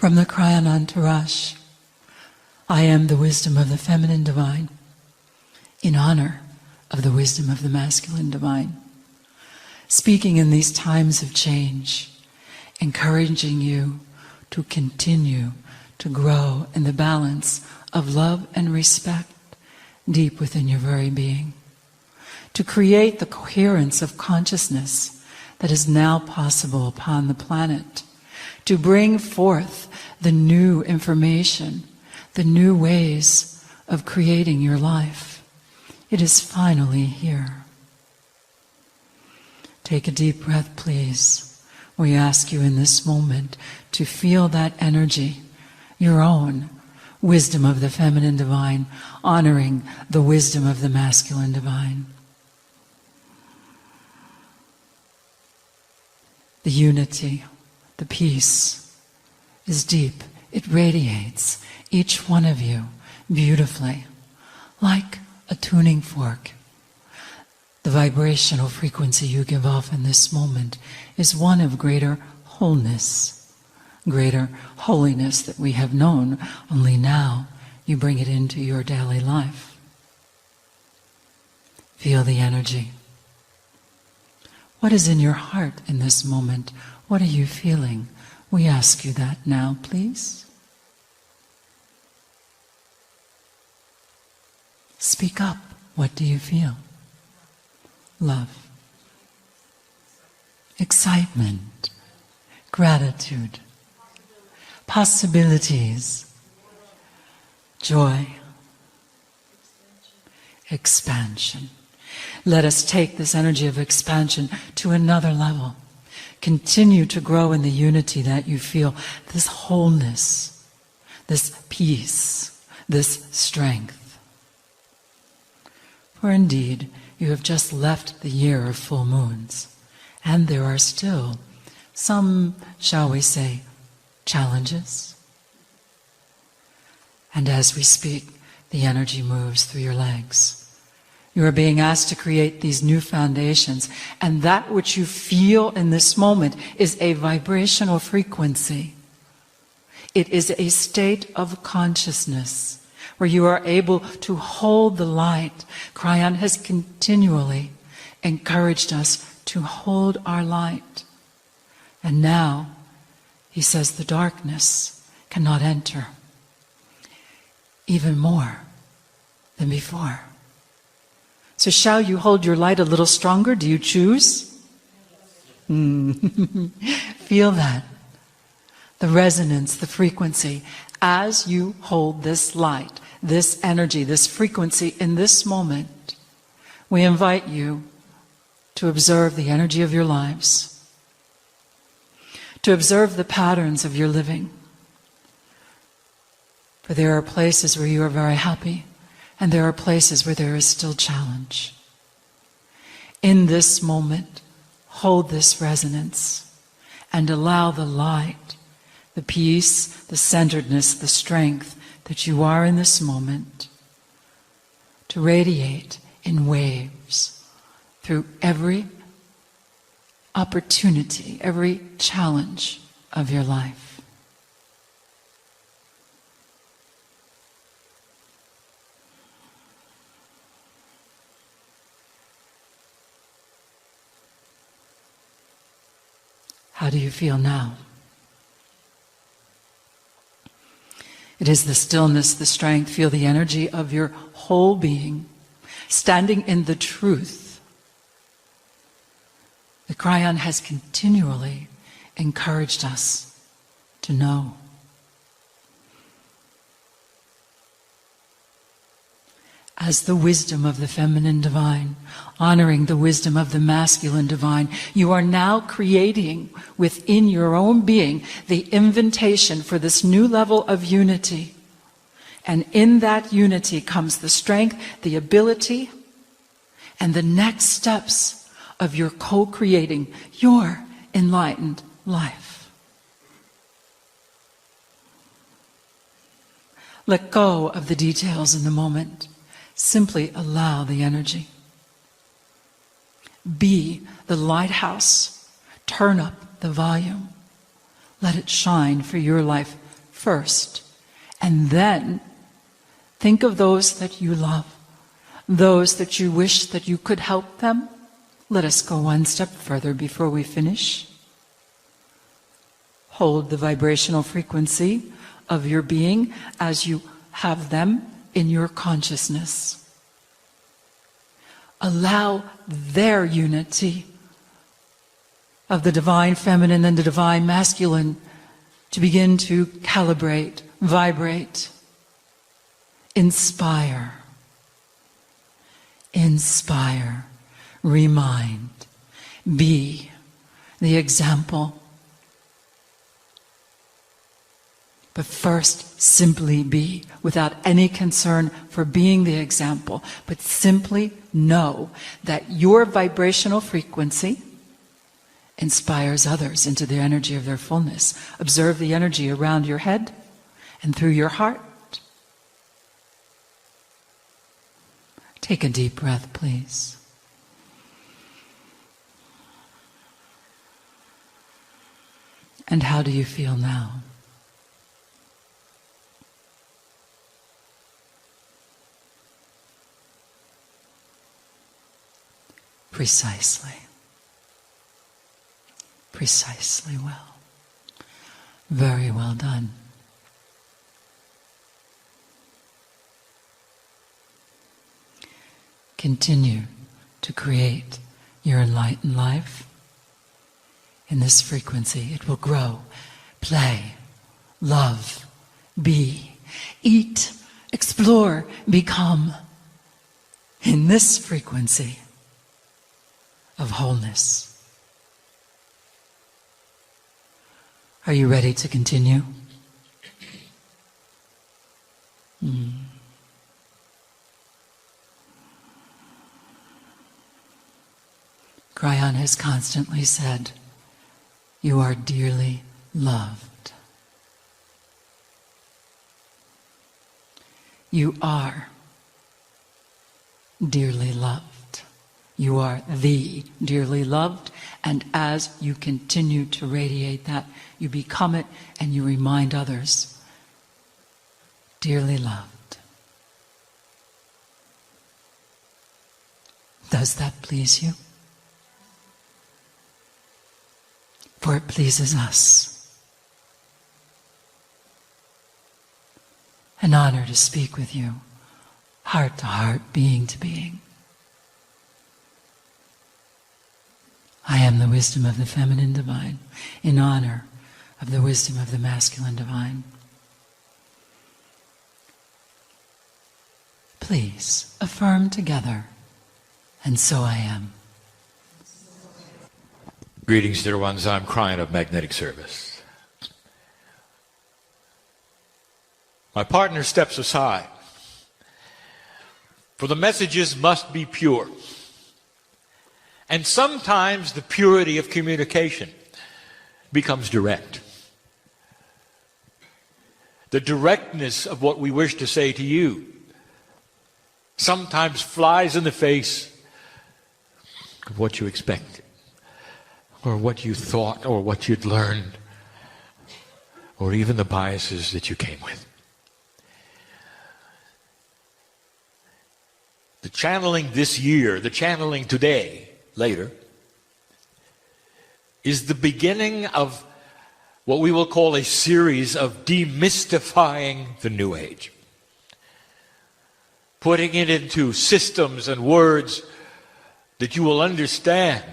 From the Kryon entourage, I am the wisdom of the feminine divine, in honor of the wisdom of the masculine divine. Speaking in these times of change, encouraging you to continue to grow in the balance of love and respect deep within your very being. To create the coherence of consciousness that is now possible upon the planet. To bring forth the new information, the new ways of creating your life. It is finally here. Take a deep breath, please. We ask you in this moment to feel that energy, your own wisdom of the feminine divine, honoring the wisdom of the masculine divine. The unity, the peace is deep. It radiates each one of you beautifully, like a tuning fork. The vibrational frequency you give off in this moment is one of greater wholeness, greater holiness that we have known, only now you bring it into your daily life. Feel the energy. What is in your heart in this moment? What are you feeling? We ask you that now, please. Speak up. What do you feel? Love. Excitement. Gratitude. Possibilities. Joy. Expansion. Let us take this energy of expansion to another level. Continue to grow in the unity that you feel, this wholeness, this peace, this strength. For indeed, you have just left the year of full moons, and there are still some, shall we say, challenges. And as we speak, the energy moves through your legs. You are being asked to create these new foundations, and that which you feel in this moment is a vibrational frequency. It is a state of consciousness where you are able to hold the light. Kryon has continually encouraged us to hold our light. And now, he says the darkness cannot enter even more than before. So shall you hold your light a little stronger? Do you choose? Feel that. The resonance, the frequency. As you hold this light, this energy, this frequency in this moment, we invite you to observe the energy of your lives, to observe the patterns of your living. For there are places where you are very happy, and there are places where there is still challenge. In this moment, hold this resonance and allow the light, the peace, the centeredness, the strength that you are in this moment to radiate in waves through every opportunity, every challenge of your life. How do you feel now? It is the stillness, the strength. Feel the energy of your whole being, standing in the truth. The Kryon has continually encouraged us to know. As the wisdom of the feminine divine, honoring the wisdom of the masculine divine, you are now creating within your own being the invitation for this new level of unity. And in that unity comes the strength, the ability, and the next steps of your co-creating your enlightened life. Let go of the details in the moment. Simply allow the energy. Be the lighthouse. Turn up the volume. Let it shine for your life first, and then think of those that you love, those that you wish that you could help them. Let us go one step further before we finish. Hold the vibrational frequency of your being as you have them in your consciousness. Allow their unity of the divine feminine and the divine masculine to begin to calibrate, vibrate, inspire, remind, be the example. But first, simply be, without any concern for being the example, but simply know that your vibrational frequency inspires others into the energy of their fullness. Observe the energy around your head and through your heart. Take a deep breath, please. And how do you feel now? Precisely. Precisely well. Very well done. Continue to create your enlightened life in this frequency. It will grow, play, love, be, eat, explore, become in this frequency of wholeness. Are you ready to continue? Kryon has constantly said, you are dearly loved. You are dearly loved. You are the dearly loved, and as you continue to radiate that, you become it and you remind others, dearly loved. Does that please you? For it pleases us. An honor to speak with you, heart to heart, being to being. I am the wisdom of the feminine divine, in honor of the wisdom of the masculine divine. Please affirm together, and so I am. Greetings, dear ones. I'm Kryon of Magnetic Service. My partner steps aside, for the messages must be pure. And sometimes the purity of communication becomes direct. The directness of what we wish to say to you sometimes flies in the face of what you expected, or what you thought, or what you'd learned, or even the biases that you came with. The channeling this year, the channeling today, later, is the beginning of what we will call a series of demystifying the New Age. Putting it into systems and words that you will understand,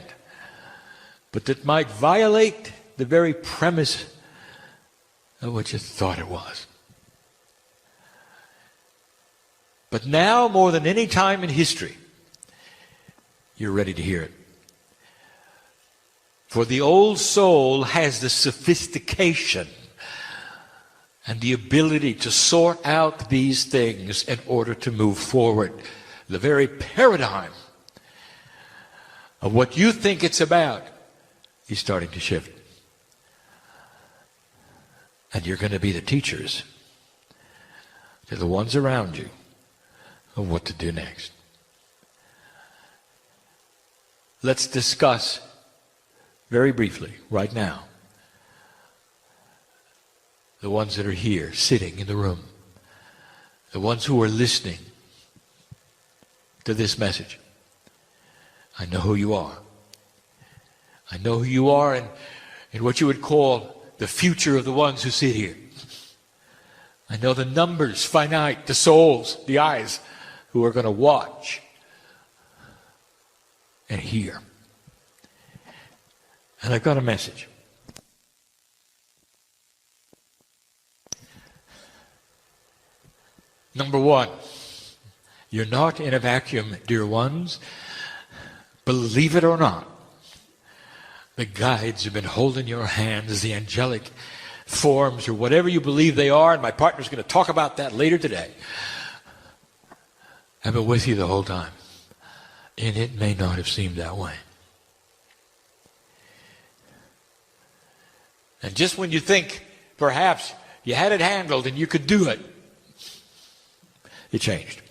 but that might violate the very premise of what you thought it was. But now, more than any time in history, you're ready to hear it. For the old soul has the sophistication and the ability to sort out these things in order to move forward. The very paradigm of what you think it's about is starting to shift. And you're going to be the teachers to the ones around you of what to do next. Let's discuss very briefly, right now, the ones that are here, sitting in the room, the ones who are listening to this message. I know who you are. I know who you are in what you would call the future of the ones who sit here. I know the numbers, finite, the souls, the eyes who are going to watch and hear. And I've got a message. Number one, you're not in a vacuum, dear ones. Believe it or not, the guides have been holding your hands, the angelic forms, or whatever you believe they are, and my partner's going to talk about that later today, have been with you the whole time. And it may not have seemed that way. And just when you think perhaps you had it handled and you could do it, it changed.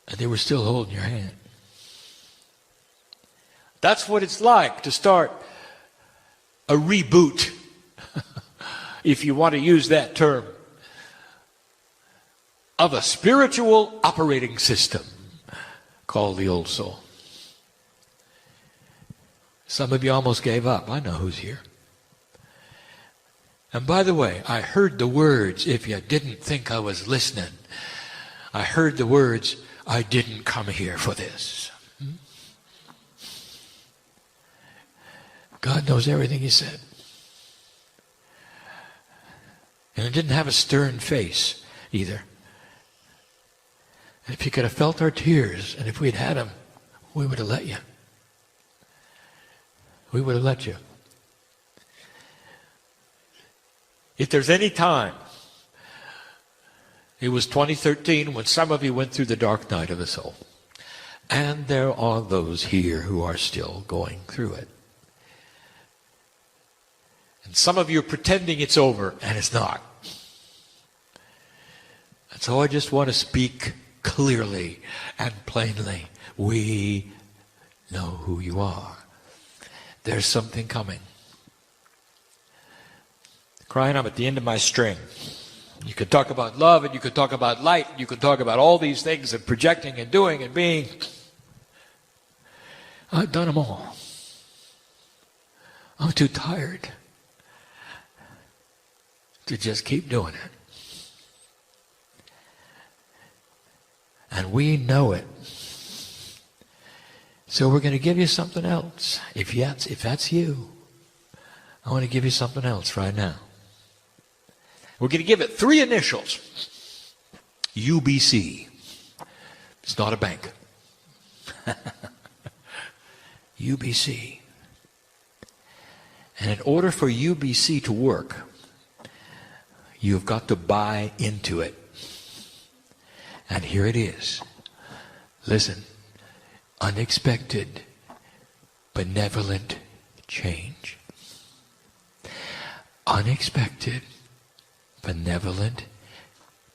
And they were still holding your hand. That's what it's like to start a reboot, if you want to use that term, of a spiritual operating system called the old soul. Some of you almost gave up. I know who's here. And by the way, I heard the words, if you didn't think I was listening, I heard the words, I didn't come here for this. God knows everything he said. And it didn't have a stern face either. And if you could have felt our tears, and if we'd had them, we would have let you. We would have let you. If there's any time, it was 2013 when some of you went through the dark night of the soul. And there are those here who are still going through it. And some of you are pretending it's over, and it's not. And so I just want to speak clearly and plainly. We know who you are. There's something coming. Kryon, I'm at the end of my string. You could talk about love, and you could talk about light, and you could talk about all these things and projecting and doing and being. I've done them all. I'm too tired to just keep doing it. And we know it. So we're going to give you something else. If that's you, I want to give you something else right now. We're going to give it 3 initials. UBC. It's not a bank. UBC. And in order for UBC to work, you've got to buy into it. And here it is. Listen. Unexpected, benevolent change. Unexpected, benevolent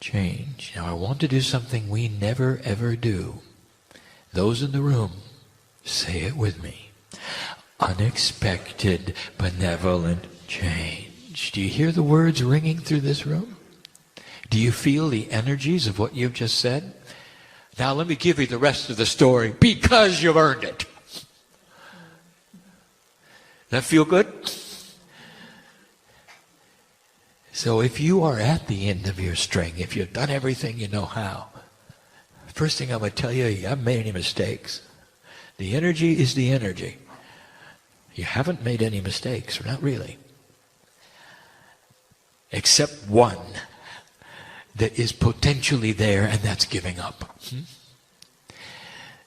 change. Now I want to do something we never ever do. Those in the room, say it with me. Unexpected, benevolent change. Do you hear the words ringing through this room? Do you feel the energies of what you've just said? Now let me give you the rest of the story, because you've earned it. That feel good? So if you are at the end of your string, if you've done everything you know how, first thing I'm going to tell you, you haven't made any mistakes. The energy is the energy. You haven't made any mistakes, not really. Except one that is potentially there, and that's giving up.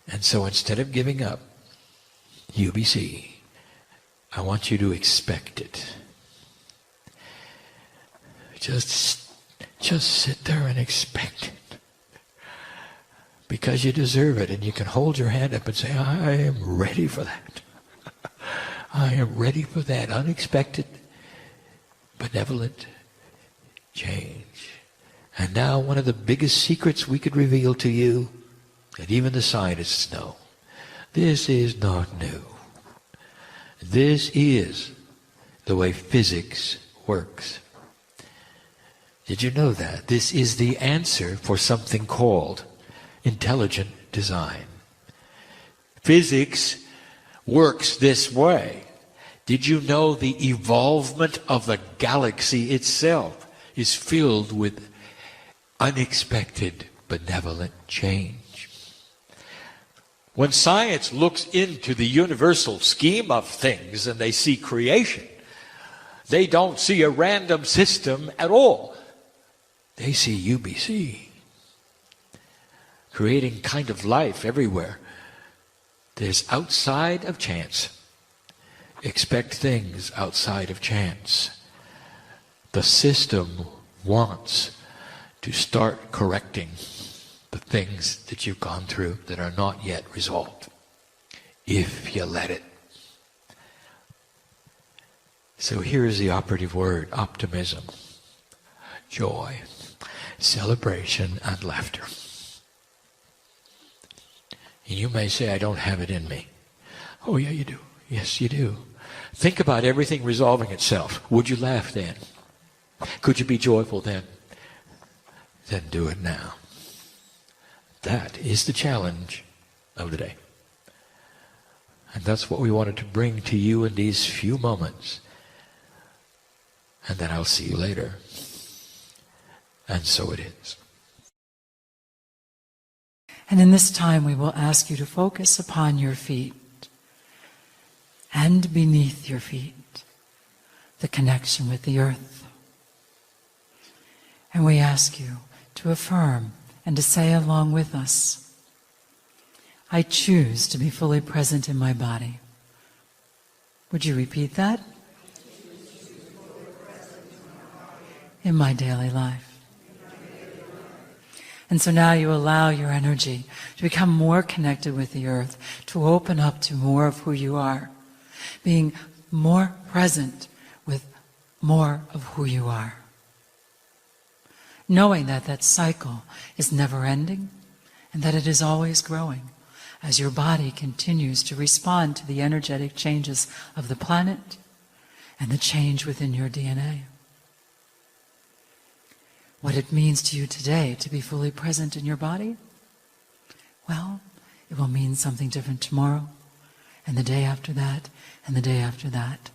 And so instead of giving up, UBC, I want you to expect it. Just sit there and expect it. Because you deserve it, and you can hold your hand up and say, I am ready for that. I am ready for that unexpected, benevolent change. And now one of the biggest secrets we could reveal to you, and even the scientists know, this is not new. This is the way physics works. Did you know that? This is the answer for something called intelligent design. Physics works this way. Did you know the evolvement of the galaxy itself is filled with unexpected benevolent change? When science looks into the universal scheme of things and they see creation, they don't see a random system at all. They see UBC, creating kind of life everywhere. There's outside of chance. Expect things outside of chance. The system wants to start correcting the things that you've gone through that are not yet resolved, if you let it. So here's the operative word: optimism, joy, celebration, and laughter. And you may say, I don't have it in me. Oh yeah, you do. Yes, you do. Think about everything resolving itself. Would you laugh then? Could you be joyful then? Then do it now. That is the challenge of the day. And that's what we wanted to bring to you in these few moments. And then I'll see you later. And so it is. And in this time we will ask you to focus upon your feet and beneath your feet, the connection with the earth. And we ask you to affirm and to say along with us, I choose to be fully present in my body. Would you repeat that? In my daily life. And so now you allow your energy to become more connected with the earth, to open up to more of who you are, being more present with more of who you are. Knowing that that cycle is never ending and that it is always growing as your body continues to respond to the energetic changes of the planet and the change within your DNA. What it means to you today to be fully present in your body? Well, it will mean something different tomorrow, and the day after that, and the day after that.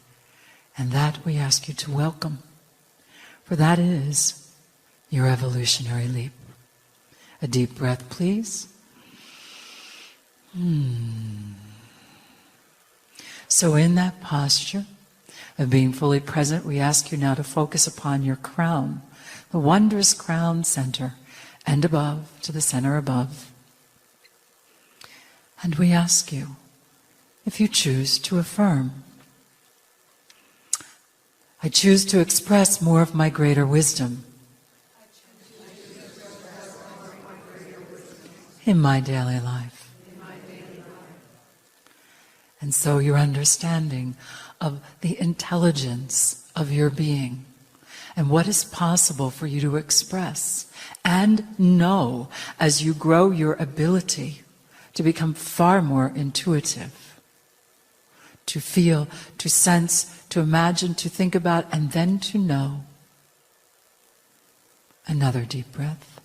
And that we ask you to welcome, for that is your evolutionary leap. A deep breath, please. So in that posture of being fully present, we ask you now to focus upon your crown, the wondrous crown center, and above, to the center above. And we ask you, if you choose to affirm, I choose to express more of my greater wisdom in my daily life. And so your understanding of the intelligence of your being and what is possible for you to express and know as you grow your ability to become far more intuitive, to feel, to sense, to imagine, to think about, and then to know. Another deep breath.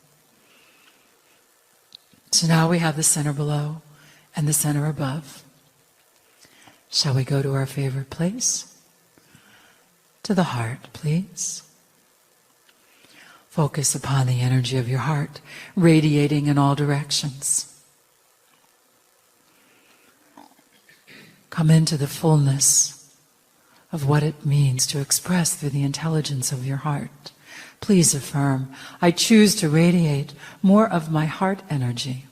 So now we have the center below and the center above. Shall we go to our favorite place? To the heart, please. Focus upon the energy of your heart, radiating in all directions. Come into the fullness of what it means to express through the intelligence of your heart. Please affirm, I choose to radiate more of my heart energy.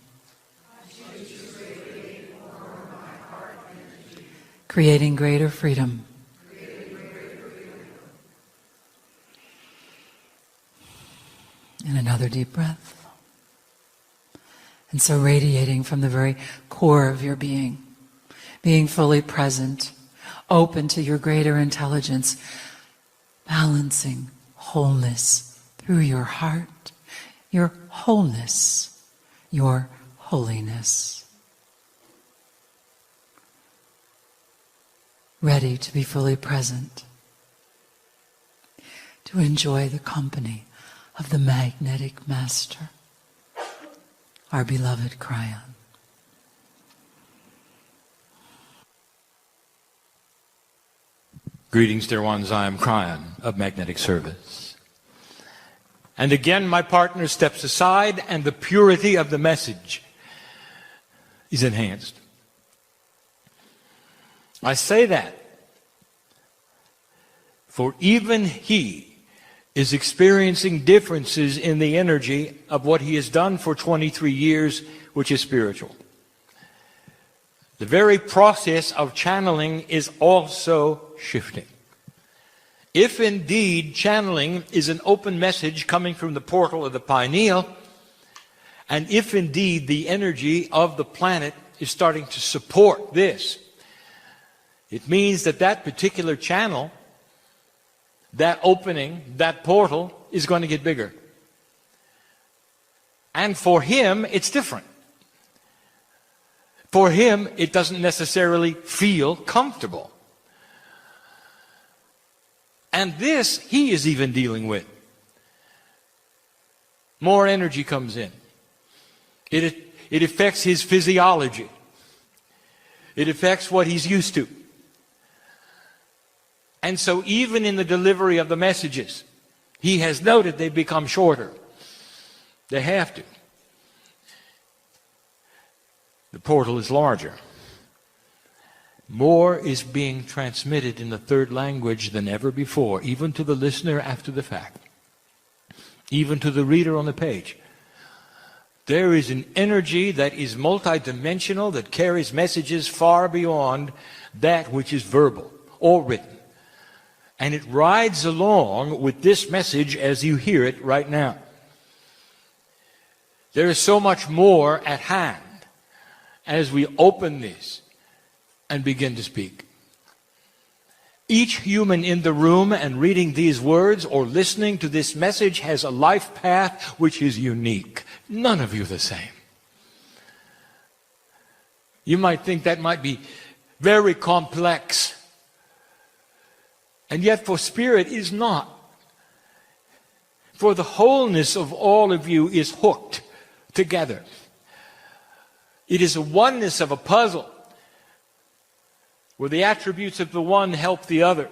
Creating greater freedom. And another deep breath. And so radiating from the very core of your being fully present, open to your greater intelligence, balancing wholeness through your heart, your wholeness, your holiness. Ready to be fully present to enjoy the company of the magnetic master, our beloved Kryon. Greetings, dear ones. I am Kryon of Magnetic Service. And again, my partner steps aside, and the purity of the message is enhanced. I say that, for even he is experiencing differences in the energy of what he has done for 23 years, which is spiritual. The very process of channeling is also shifting. If indeed channeling is an open message coming from the portal of the pineal, and if indeed the energy of the planet is starting to support this, it means that that particular channel, that opening, that portal is going to get bigger. And for him, it's different. For him, it doesn't necessarily feel comfortable. And this, he is even dealing with. More energy comes in. It affects his physiology. It affects what he's used to. And so even in the delivery of the messages, he has noted they become shorter. They have to. The portal is larger. More is being transmitted in the third language than ever before, even to the listener after the fact, even to the reader on the page. There is an energy that is multidimensional, that carries messages far beyond that which is verbal or written. And it rides along with this message as you hear it right now. There is so much more at hand as we open this and begin to speak. Each human in the room and reading these words or listening to this message has a life path which is unique. None of you the same. You might think that might be very complex. And yet for spirit is not. For the wholeness of all of you is hooked together. It is a oneness of a puzzle where the attributes of the one help the other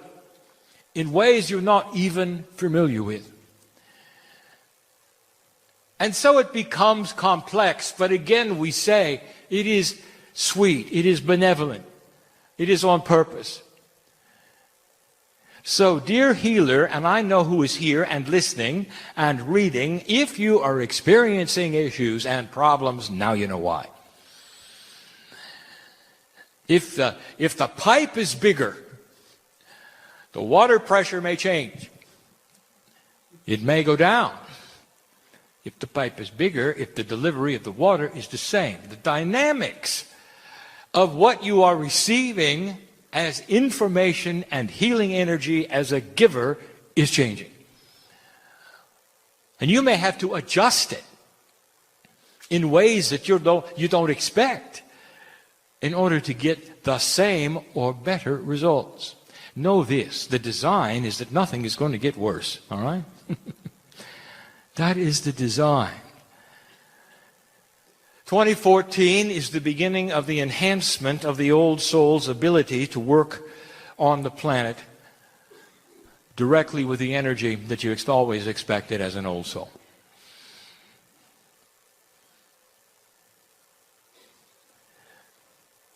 in ways you're not even familiar with. And so it becomes complex, but again we say it is sweet, it is benevolent, it is on purpose. So, dear healer, and I know who is here and listening and reading, if you are experiencing issues and problems, now you know why. If the pipe is bigger, the water pressure may change. It may go down. If the pipe is bigger, if the delivery of the water is the same. The dynamics of what you are receiving as information and healing energy as a giver is changing. And you may have to adjust it in ways that you don't expect in order to get the same or better results. Know this, the design is that nothing is going to get worse, all right? That is the design. 2014 is the beginning of the enhancement of the old soul's ability to work on the planet directly with the energy that you always expected as an old soul.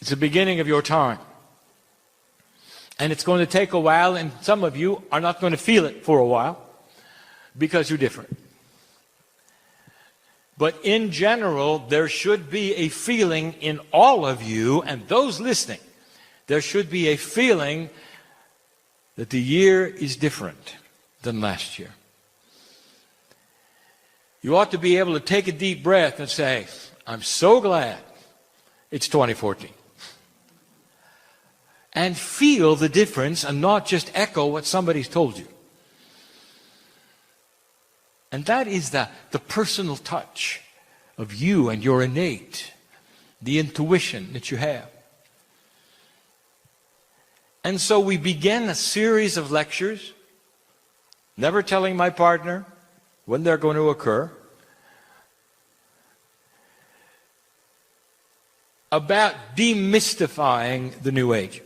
It's the beginning of your time. And it's going to take a while, and some of you are not going to feel it for a while because you're different. But in general, there should be a feeling in all of you, and those listening, there should be a feeling that the year is different than last year. You ought to be able to take a deep breath and say, I'm so glad it's 2014. And feel the difference and not just echo what somebody's told you. And that is the personal touch of you and your innate, the intuition that you have. And so we began a series of lectures never telling my partner when they're going to occur, about demystifying the New Age.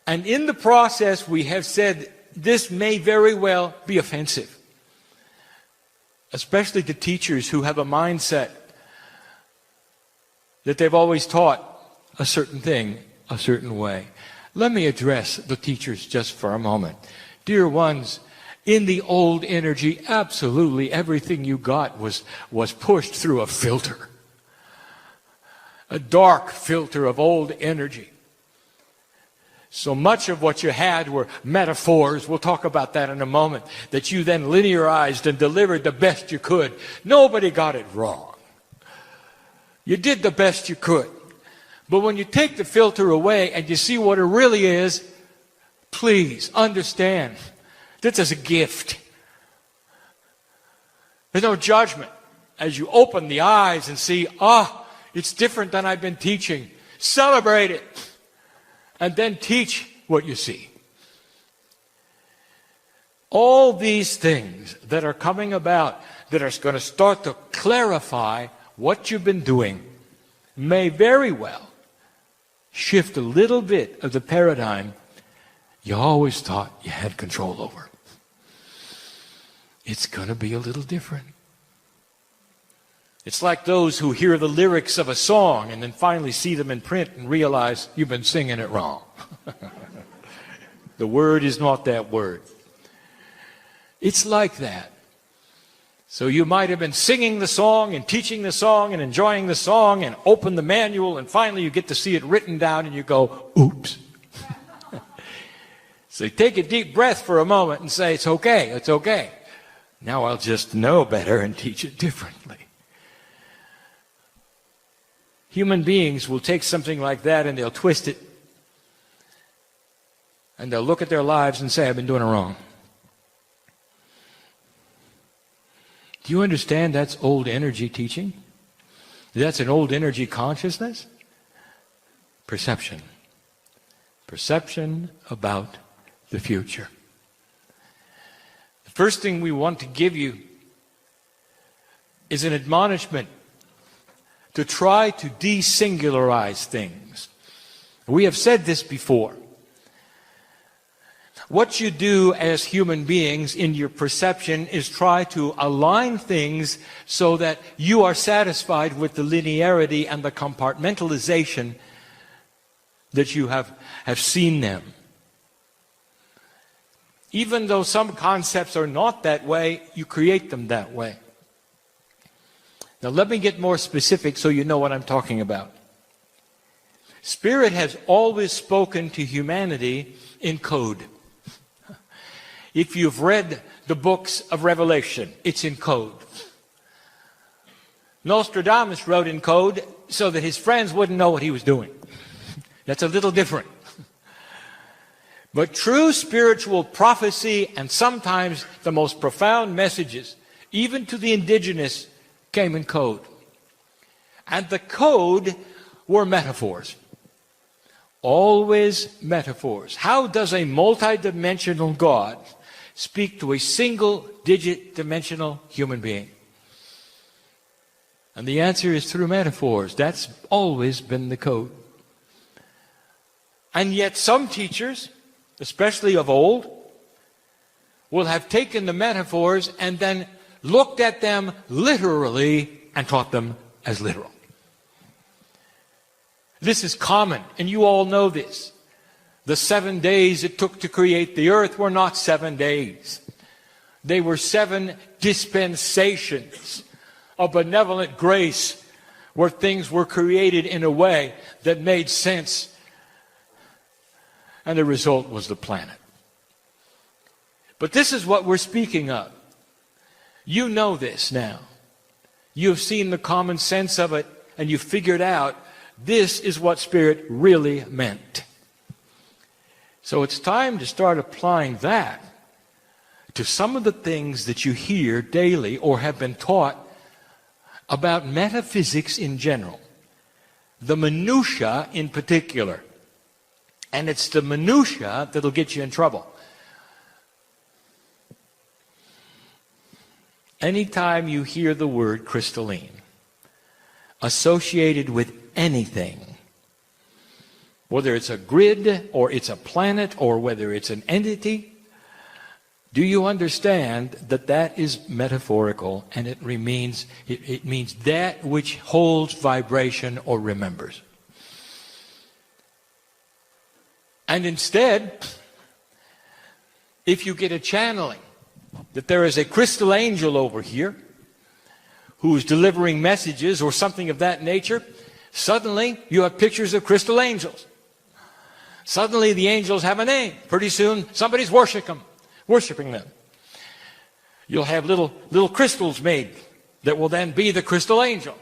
And in the process, we have said this may very well be offensive, especially to teachers who have a mindset that they've always taught a certain thing a certain way. Let me address the teachers just for a moment. Dear ones, in the old energy, absolutely everything you got was pushed through a filter. A dark filter of old energy. So much of what you had were metaphors, we'll talk about that in a moment, that you then linearized and delivered the best you could. Nobody got it wrong. You did the best you could. But when you take the filter away and you see what it really is, please understand, this is a gift. There's no judgment. As you open the eyes and see, it's different than I've been teaching. Celebrate it. And then teach what you see. All these things that are coming about, that are going to start to clarify what you've been doing, may very well shift a little bit of the paradigm you always thought you had control over. It's going to be a little different. It's like those who hear the lyrics of a song and then finally see them in print and realize you've been singing it wrong. The word is not that word. It's like that. So you might have been singing the song and teaching the song and enjoying the song and open the manual, and finally you get to see it written down and you go, oops. So you take a deep breath for a moment and say, it's okay, it's okay. Now I'll just know better and teach it differently. Human beings will take something like that and they'll twist it. And they'll look at their lives and say, I've been doing it wrong. Do you understand that's old energy teaching? That's an old energy consciousness? Perception. Perception about the future. The first thing we want to give you is an admonishment to try to desingularize things. We have said this before. What you do as human beings in your perception is try to align things so that you are satisfied with the linearity and the compartmentalization that you have seen them. Even though some concepts are not that way, you create them that way. Now let me get more specific so you know what I'm talking about. Spirit has always spoken to humanity in code. If you've read the books of Revelation, it's in code. Nostradamus wrote in code so that his friends wouldn't know what he was doing. That's a little different. But true spiritual prophecy, and sometimes the most profound messages, even to the indigenous, came in code. And the code were metaphors. Always metaphors. How does a multidimensional God speak to a single-digit dimensional human being? And the answer is through metaphors. That's always been the code. And yet some teachers, especially of old, will have taken the metaphors and then looked at them literally and taught them as literal. This is common, and you all know this. The 7 days it took to create the earth were not 7 days. They were 7 dispensations of benevolent grace where things were created in a way that made sense. And the result was the planet. But this is what we're speaking of. You know this now. You've seen the common sense of it, and you've figured out this is what Spirit really meant. So it's time to start applying that to some of the things that you hear daily or have been taught about metaphysics in general. The minutiae in particular. And it's the minutiae that'll get you in trouble. Anytime you hear the word crystalline associated with anything, whether it's a grid or it's a planet or whether it's an entity, do you understand that that is metaphorical, and it means that which holds vibration or remembers? And instead, if you get a channeling that there is a crystal angel over here who is delivering messages or something of that nature, suddenly you have pictures of crystal angels. Suddenly the angels have a name. Pretty soon somebody's worshiping them. You'll have little crystals made that will then be the crystal angel.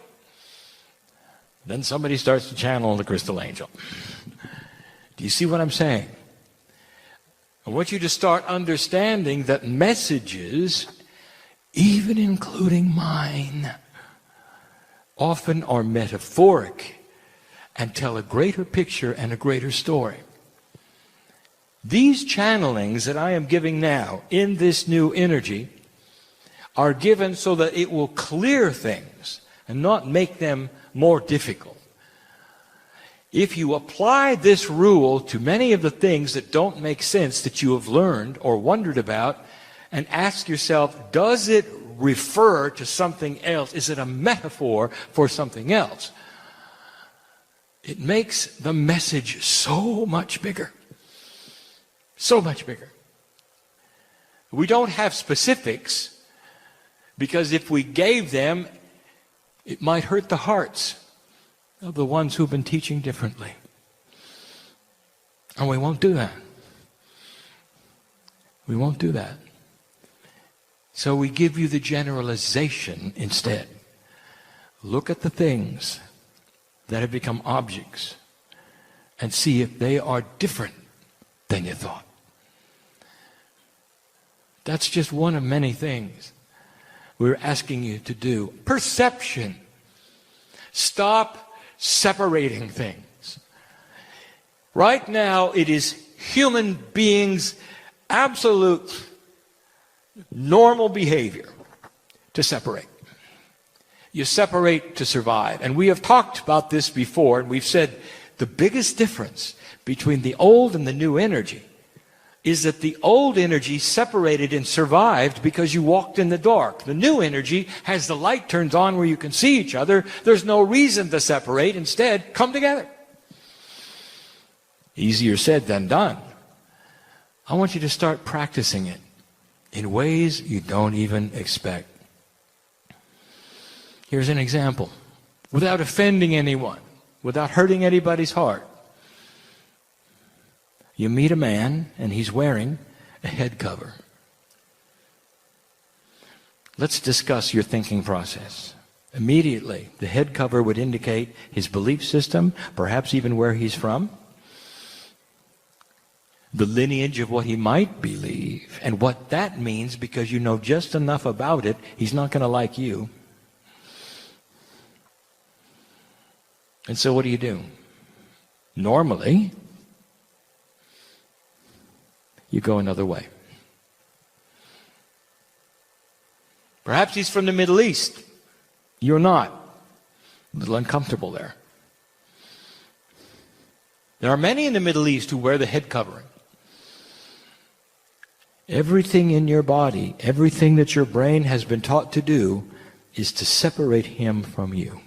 Then somebody starts to channel the crystal angel. Do you see what I'm saying? I want you to start understanding that messages, even including mine, often are metaphoric and tell a greater picture and a greater story. These channelings that I am giving now in this new energy are given so that it will clear things and not make them more difficult. If you apply this rule to many of the things that don't make sense that you have learned or wondered about, and ask yourself, does it refer to something else? Is it a metaphor for something else? It makes the message so much bigger. So much bigger. We don't have specifics because if we gave them, it might hurt the hearts of the ones who've been teaching differently. And we won't do that. We won't do that. So we give you the generalization instead. Look at the things that have become objects and see if they are different than you thought. That's just one of many things we're asking you to do. Perception. Stop separating things. Right now, it is human beings' absolute normal behavior to separate. You separate to survive. And we have talked about this before, and we've said the biggest difference between the old and the new energy is that the old energy separated and survived because you walked in the dark. The new energy has the light turns on where you can see each other. There's no reason to separate. Instead, come together. Easier said than done. I want you to start practicing it in ways you don't even expect. Here's an example. Without offending anyone, without hurting anybody's heart. You meet a man and he's wearing a head cover. Let's discuss your thinking process. Immediately, the head cover would indicate his belief system, perhaps even where he's from, the lineage of what he might believe, and what that means because you know just enough about it, he's not going to like you. And so what do? Normally, you go another way. Perhaps he's from the Middle East. You're not. A little uncomfortable there. There are many in the Middle East who wear the head covering. Everything in your body, everything that your brain has been taught to do is to separate him from you.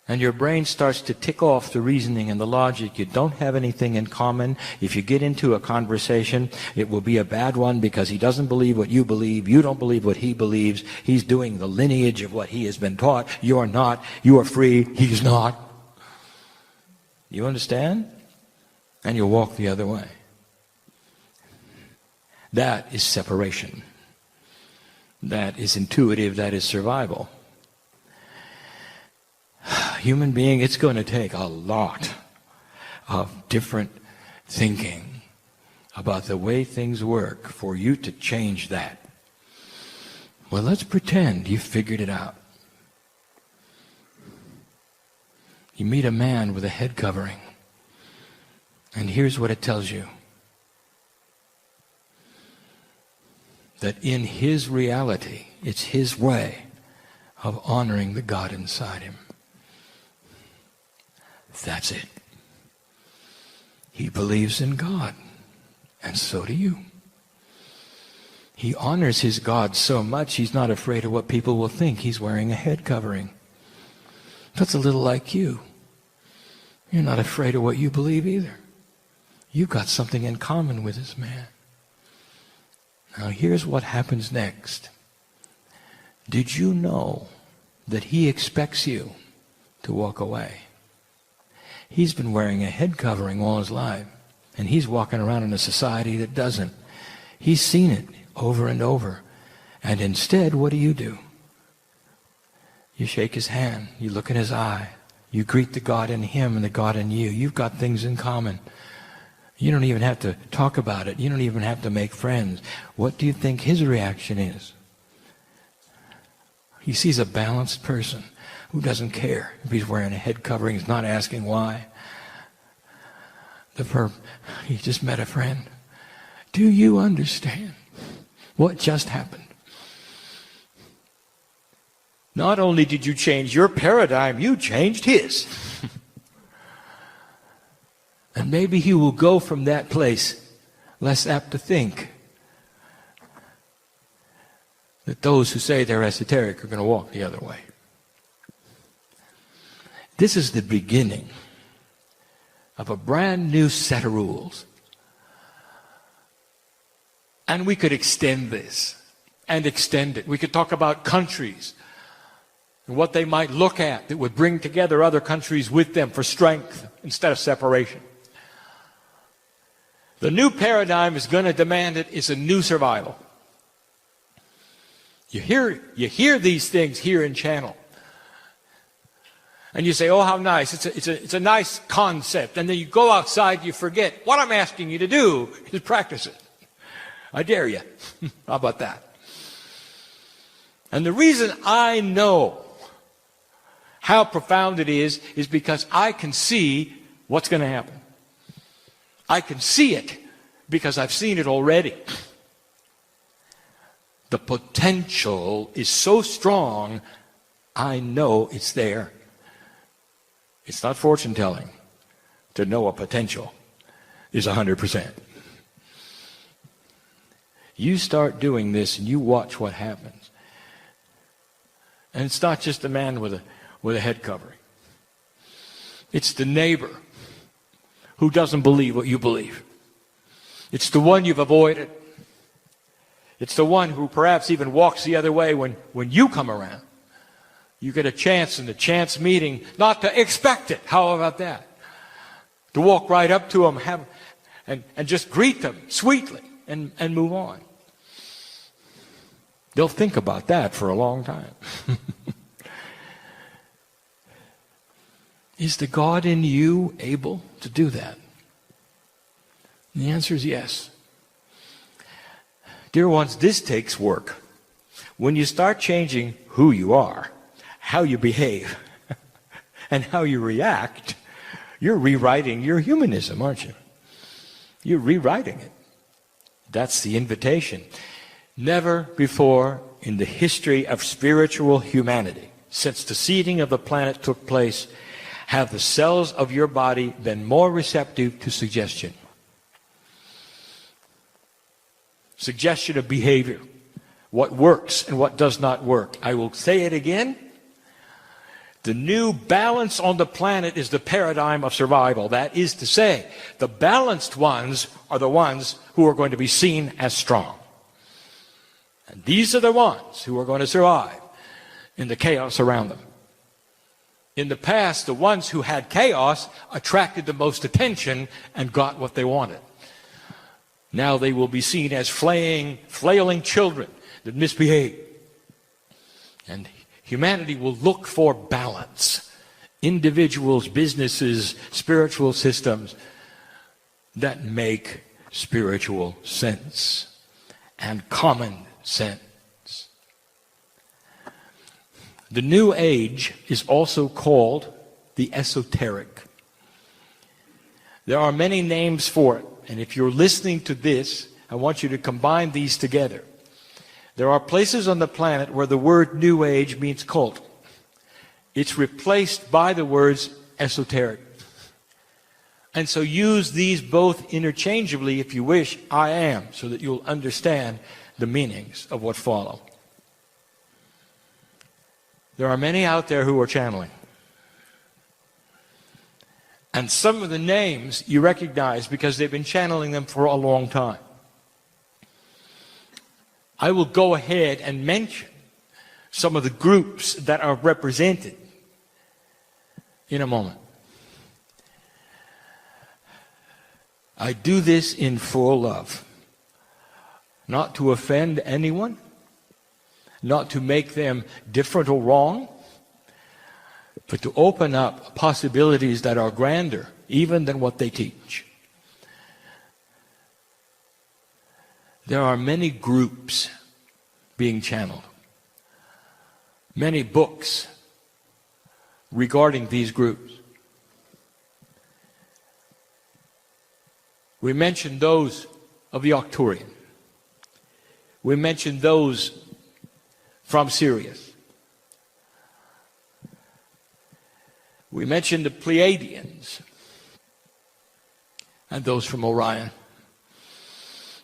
And your brain starts to tick off the reasoning and the logic. You don't have anything in common. If you get into a conversation, it will be a bad one because he doesn't believe what you believe. You don't believe what he believes. He's doing the lineage of what he has been taught. You're not. You are free. He's not. You understand? And you walk the other way. That is separation. That is intuitive. That is survival. Human being, it's going to take a lot of different thinking about the way things work for you to change that. Well, let's pretend you figured it out. You meet a man with a head covering, and here's what it tells you. that in his reality, it's his way of honoring the God inside him. That's it. He believes in God, and so do you. He honors his God so much, he's not afraid of what people will think. He's wearing a head covering. That's a little like you. You're not afraid of what you believe either. You've got something in common with this man. Now here's what happens next. Did you know that he expects you to walk away? He's been wearing a head covering all his life, and he's walking around in a society that doesn't. He's seen it over and over. And instead, what do? You shake his hand. You look in his eye. You greet the God in him and the God in you. You've got things in common. You don't even have to talk about it. You don't even have to make friends. What do you think his reaction is? He sees a balanced person who doesn't care if he's wearing a head covering. He's not asking why. He just met a friend. Do you understand what just happened? Not only did you change your paradigm, you changed his. And maybe he will go from that place less apt to think that those who say they're esoteric are going to walk the other way. This is the beginning of a brand new set of rules. And we could extend this and extend it. We could talk about countries and what they might look at that would bring together other countries with them for strength instead of separation. The new paradigm is going to demand it. It's a new survival. You hear these things here in Channel. And you say, oh, how nice. It's a nice concept. And then you go outside, you forget. What I'm asking you to do is practice it. I dare you. How about that? And the reason I know how profound it is because I can see what's going to happen. I can see it because I've seen it already. The potential is so strong, I know it's there. It's not fortune telling to know a potential is 100%. You start doing this and you watch what happens. And it's not just a man with a head covering. It's the neighbor who doesn't believe what you believe. It's the one you've avoided. It's the one who perhaps even walks the other way when you come around. You get a chance in the chance meeting not to expect it. How about that? To walk right up to them and just greet them sweetly and move on. They'll think about that for a long time. Is the God in you able to do that? And the answer is yes. Dear ones, this takes work. When you start changing who you are, how you behave, and how you react, you're rewriting your humanism, aren't you? You're rewriting it. That's the invitation. Never before in the history of spiritual humanity, since the seeding of the planet took place, have the cells of your body been more receptive to suggestion. Suggestion of behavior. What works and what does not work. I will say it again. The new balance on the planet is the paradigm of survival. That is to say, the balanced ones are the ones who are going to be seen as strong. And these are the ones who are going to survive in the chaos around them. In the past, the ones who had chaos attracted the most attention and got what they wanted. Now they will be seen as flailing children that misbehave. And humanity will look for balance. Individuals, businesses, spiritual systems that make spiritual sense and common sense. The New Age is also called the esoteric. There are many names for it, and if you're listening to this, I want you to combine these together. There are places on the planet where the word New Age means cult. It's replaced by the words esoteric. And so use these both interchangeably if you wish, I am, so that you'll understand the meanings of what follow. There are many out there who are channeling. And some of the names you recognize because they've been channeling them for a long time. I will go ahead and mention some of the groups that are represented in a moment. I do this in full love, not to offend anyone, not to make them different or wrong, but to open up possibilities that are grander even than what they teach. There are many groups being channeled, many books regarding these groups. We mentioned those of the Arcturian. We mentioned those from Sirius. We mentioned the Pleiadians and those from Orion.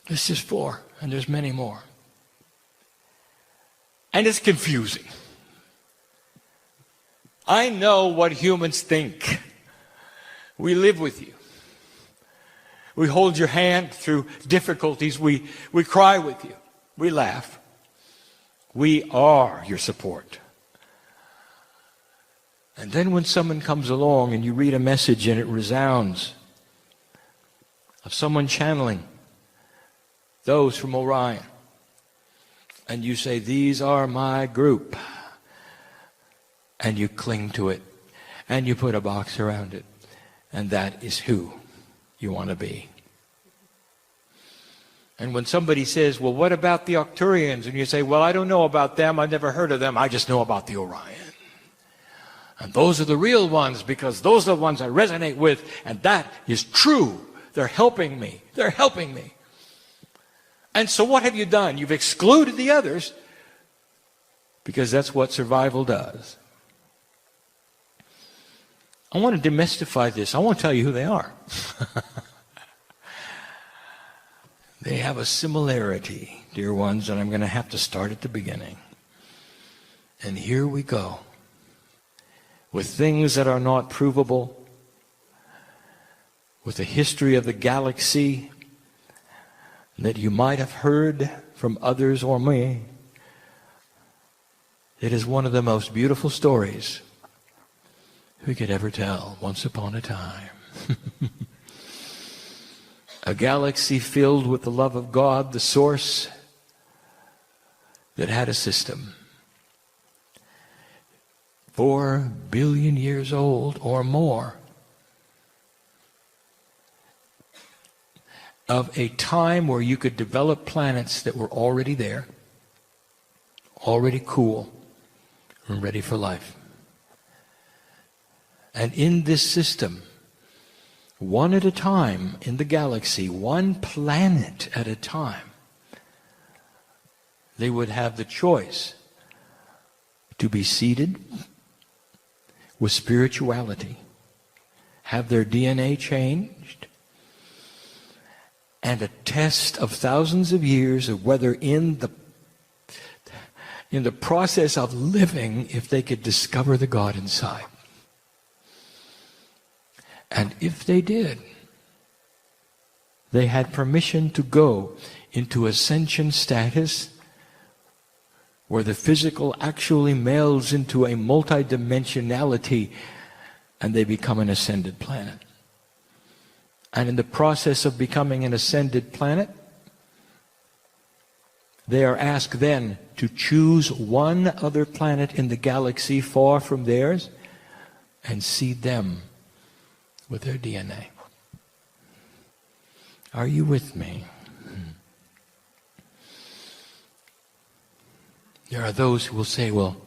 This is 4, and there's many more. And it's confusing. I know what humans think. We live with you. We hold your hand through difficulties. We cry with you. We laugh. We are your support. And then when someone comes along and you read a message and it resounds of someone channeling those from Orion, and you say, these are my group, and you cling to it, and you put a box around it, and that is who you want to be. And when somebody says, well, what about the Arcturians? And you say, well, I don't know about them. I've never heard of them. I just know about the Orion. And those are the real ones because those are the ones I resonate with. And that is true. They're helping me. They're helping me. And so what have you done? You've excluded the others because that's what survival does. I want to demystify this. I want to tell you who they are. They have a similarity, dear ones, and I'm going to have to start at the beginning. And here we go. With things that are not provable, with the history of the galaxy that you might have heard from others or me. It is one of the most beautiful stories we could ever tell, once upon a time. A galaxy filled with the love of God, the source, that had a system. 4 billion years old or more. Of a time where you could develop planets that were already there, already cool, and ready for life. And in this system, one at a time in the galaxy, one planet at a time, they would have the choice to be seeded with spirituality, have their DNA changed, and a test of thousands of years of whether in the process of living, if they could discover the God inside. And if they did, they had permission to go into ascension status where the physical actually melds into a multidimensionality and they become an ascended planet. And in the process of becoming an ascended planet, they are asked then to choose one other planet in the galaxy far from theirs and seed them with their DNA. Are you with me? There are those who will say, well,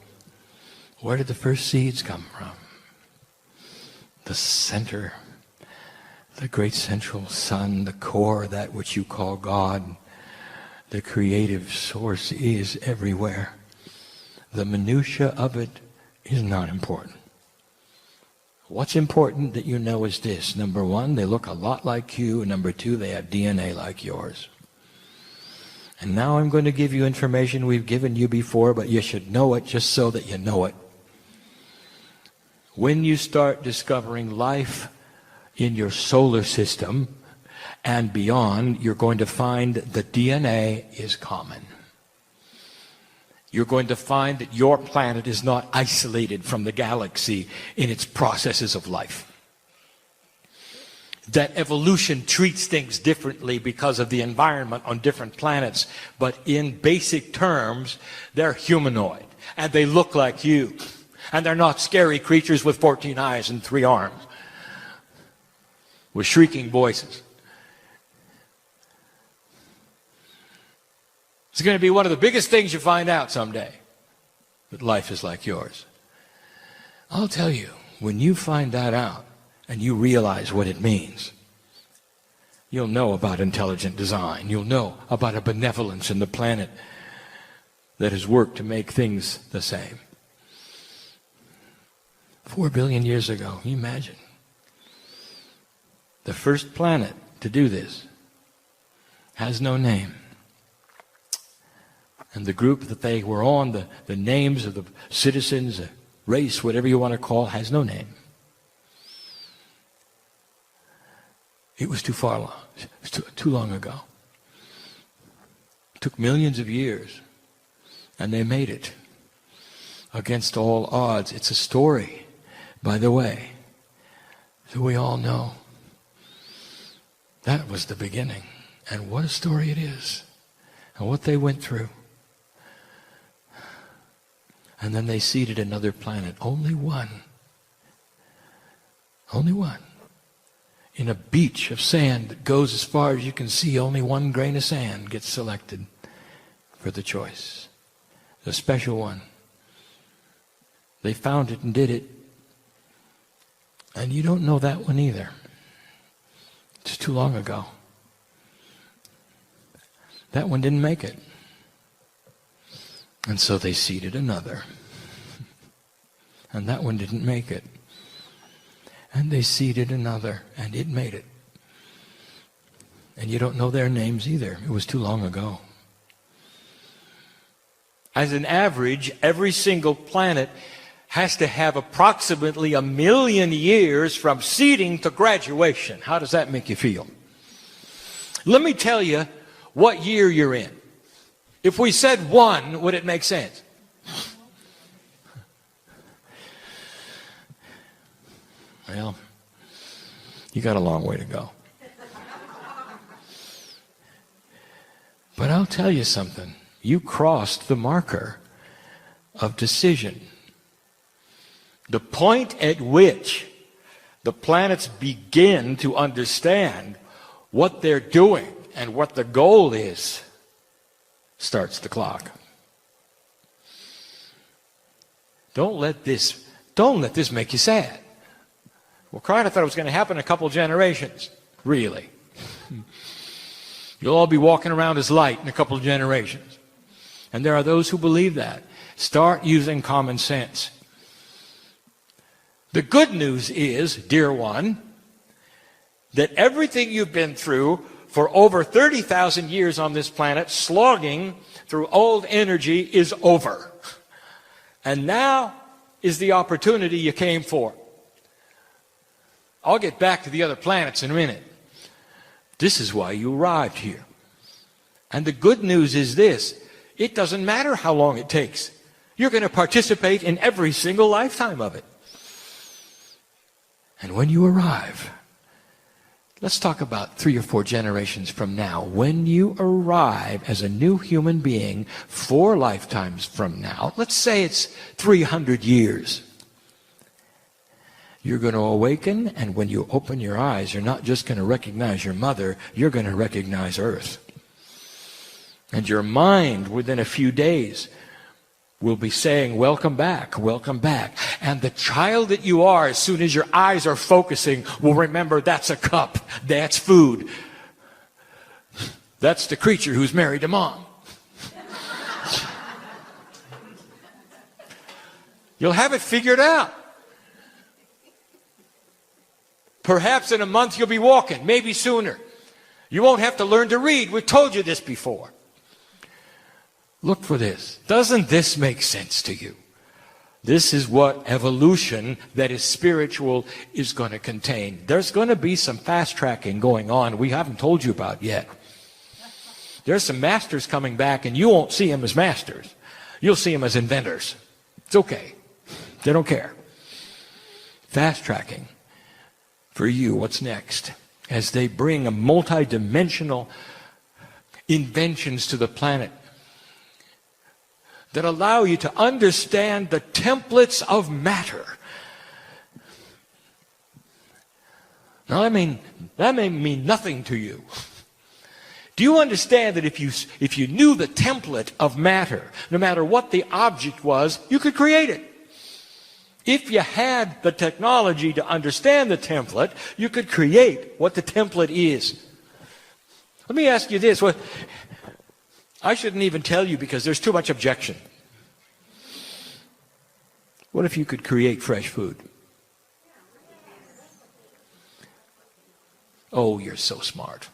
where did the first seeds come from? The center, the great central sun, the core, that which you call God. The creative source is everywhere. The minutia of it is not important. What's important that you know is this. Number one, they look a lot like you. And number two, they have DNA like yours. And now I'm going to give you information we've given you before, but you should know it just so that you know it. When you start discovering life in your solar system and beyond, you're going to find that DNA is common. You're going to find that your planet is not isolated from the galaxy in its processes of life. That evolution treats things differently because of the environment on different planets, but in basic terms, they're humanoid, and they look like you. And they're not scary creatures with 14 eyes and 3 arms, with shrieking voices. It's going to be one of the biggest things you find out someday, that life is like yours. I'll tell you, when you find that out and you realize what it means, you'll know about intelligent design. You'll know about a benevolence in the planet that has worked to make things the same. 4 billion years ago, can you imagine? The first planet to do this has no name. And the group that they were on, the names of the citizens, the race, whatever you want to call, has no name. It was too far long. It was too long ago. It took millions of years. And they made it. Against all odds. It's a story, by the way, that we all know. That was the beginning. And what a story it is. And what they went through. And then they seeded another planet. Only one. Only one. In a beach of sand that goes as far as you can see, only one grain of sand gets selected for the choice. The special one. They found it and did it. And you don't know that one either. It's too long ago. That one didn't make it. And so they seeded another. And that one didn't make it. And they seeded another, and it made it. And you don't know their names either. It was too long ago. As an average, every single planet has to have approximately 1 million years from seeding to graduation. How does that make you feel? Let me tell you what year you're in. If we said 1, would it make sense? Well, you got a long way to go. But I'll tell you something. You crossed the marker of decision. The point at which the planets begin to understand what they're doing and what the goal is starts the clock. Don't let this make you sad. Well, Kryon, I thought it was going to happen in a couple generations. Really. You'll all be walking around as light in a couple of generations. And there are those who believe that. Start using common sense. The good news is, dear one, that everything you've been through for over 30,000 years on this planet, slogging through old energy, is over. And now is the opportunity you came for. I'll get back to the other planets in a minute. This is why you arrived here. And the good news is this: it doesn't matter how long it takes. You're going to participate in every single lifetime of it. And when you arrive, let's talk about 3 or 4 generations from now. When you arrive as a new human being 4 lifetimes from now, let's say it's 300 years. You're going to awaken, and when you open your eyes, you're not just going to recognize your mother, you're going to recognize Earth. And your mind, within a few days, will be saying, welcome back, welcome back. And the child that you are, as soon as your eyes are focusing, will remember that's a cup, that's food. That's the creature who's married to Mom. You'll have it figured out. Perhaps in a month you'll be walking, maybe sooner. You won't have to learn to read. We've told you this before. Look for this. Doesn't this make sense to you? This is what evolution that is spiritual is going to contain. There's going to be some fast tracking going on we haven't told you about yet. There's some masters coming back, and you won't see them as masters. You'll see them as inventors. It's okay. They don't care. Fast tracking for you. What's next? As they bring a multi-dimensional inventions to the planet that allow you to understand the templates of matter. Now, that may mean nothing to you. Do you understand that if you knew the template of matter, no matter what the object was, you could create it? If you had the technology to understand the template, you could create what the template is. Let me ask you this. I shouldn't even tell you because there's too much objection. What if you could create fresh food? Oh, you're so smart.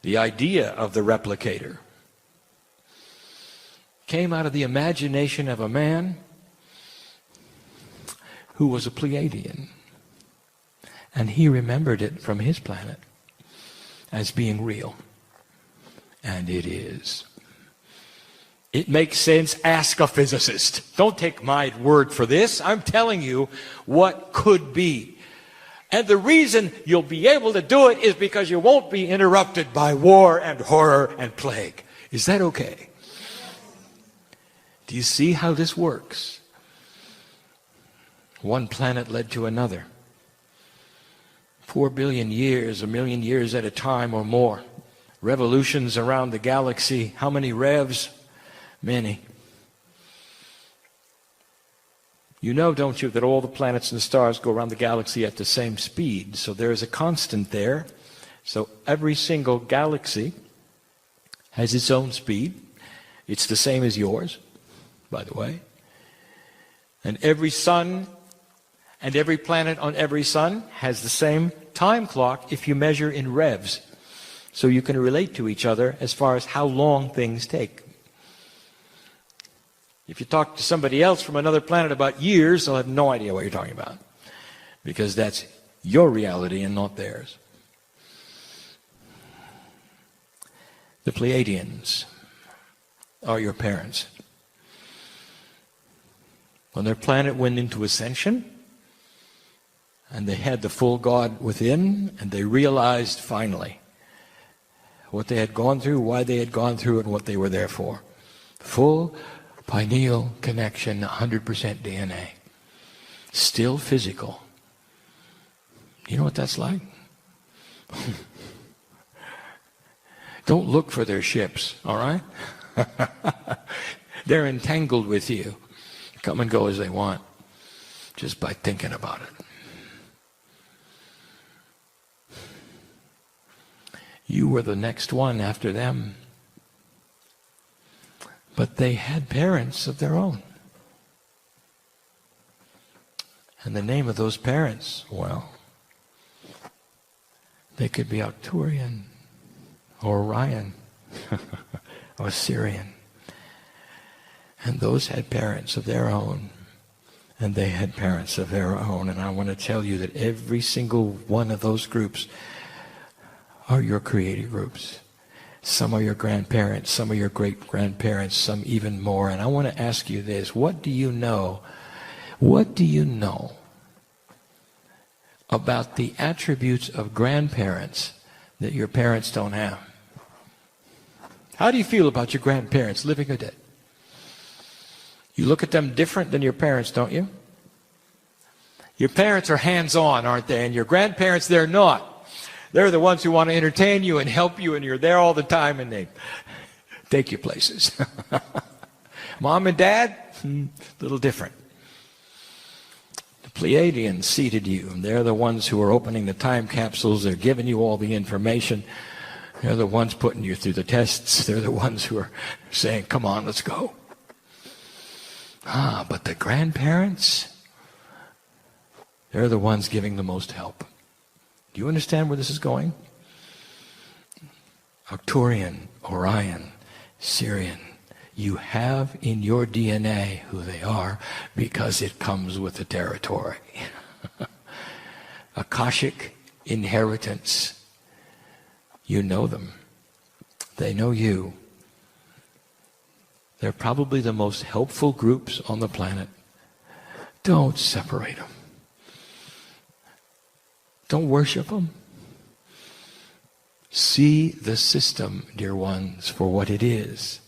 The idea of the replicator came out of the imagination of a man who was a Pleiadian. And he remembered it from his planet as being real. And it is. It makes sense. Ask a physicist. Don't take my word for this. I'm telling you what could be. And the reason you'll be able to do it is because you won't be interrupted by war and horror and plague. Is that okay? Do you see how this works? One planet led to another. 4 billion years, 1 million years at a time or more. Revolutions around the galaxy. How many revs? Many. You know, don't you, that all the planets and stars go around the galaxy at the same speed. So there is a constant there. So every single galaxy has its own speed. It's the same as yours, by the way. And every sun and every planet on every sun has the same time clock if you measure in revs. So you can relate to each other as far as how long things take. If you talk to somebody else from another planet about years, they'll have no idea what you're talking about. Because that's your reality and not theirs. The Pleiadians are your parents. When their planet went into ascension, and they had the full God within, and they realized finally what they had gone through, why they had gone through, and what they were there for. Full pineal connection, 100% DNA. Still physical. You know what that's like? Don't look for their ships, all right? They're entangled with you. Come and go as they want, just by thinking about it. You were the next one after them. But they had parents of their own. And the name of those parents, well, they could be Arcturian or Orion or Sirian. And those had parents of their own. And they had parents of their own. And I want to tell you that every single one of those groups are your creative groups. Some are your grandparents, some are your great-grandparents, some even more. And I want to ask you this. What do you know? What do you know about the attributes of grandparents that your parents don't have? How do you feel about your grandparents, living or dead? You look at them different than your parents, don't you? Your parents are hands-on, aren't they? And your grandparents, they're not. They're the ones who want to entertain you and help you, and you're there all the time, and they take you places. Mom and Dad, a little different. The Pleiadians seated you, and they're the ones who are opening the time capsules. They're giving you all the information. They're the ones putting you through the tests. They're the ones who are saying, come on, let's go. But the grandparents, they're the ones giving the most help. Do you understand where this is going? Arcturian, Orion, Sirian. You have in your DNA who they are because it comes with the territory. Akashic inheritance. You know them. They know you. They're probably the most helpful groups on the planet. Don't separate them. Don't worship them. See the system, dear ones, for what it is,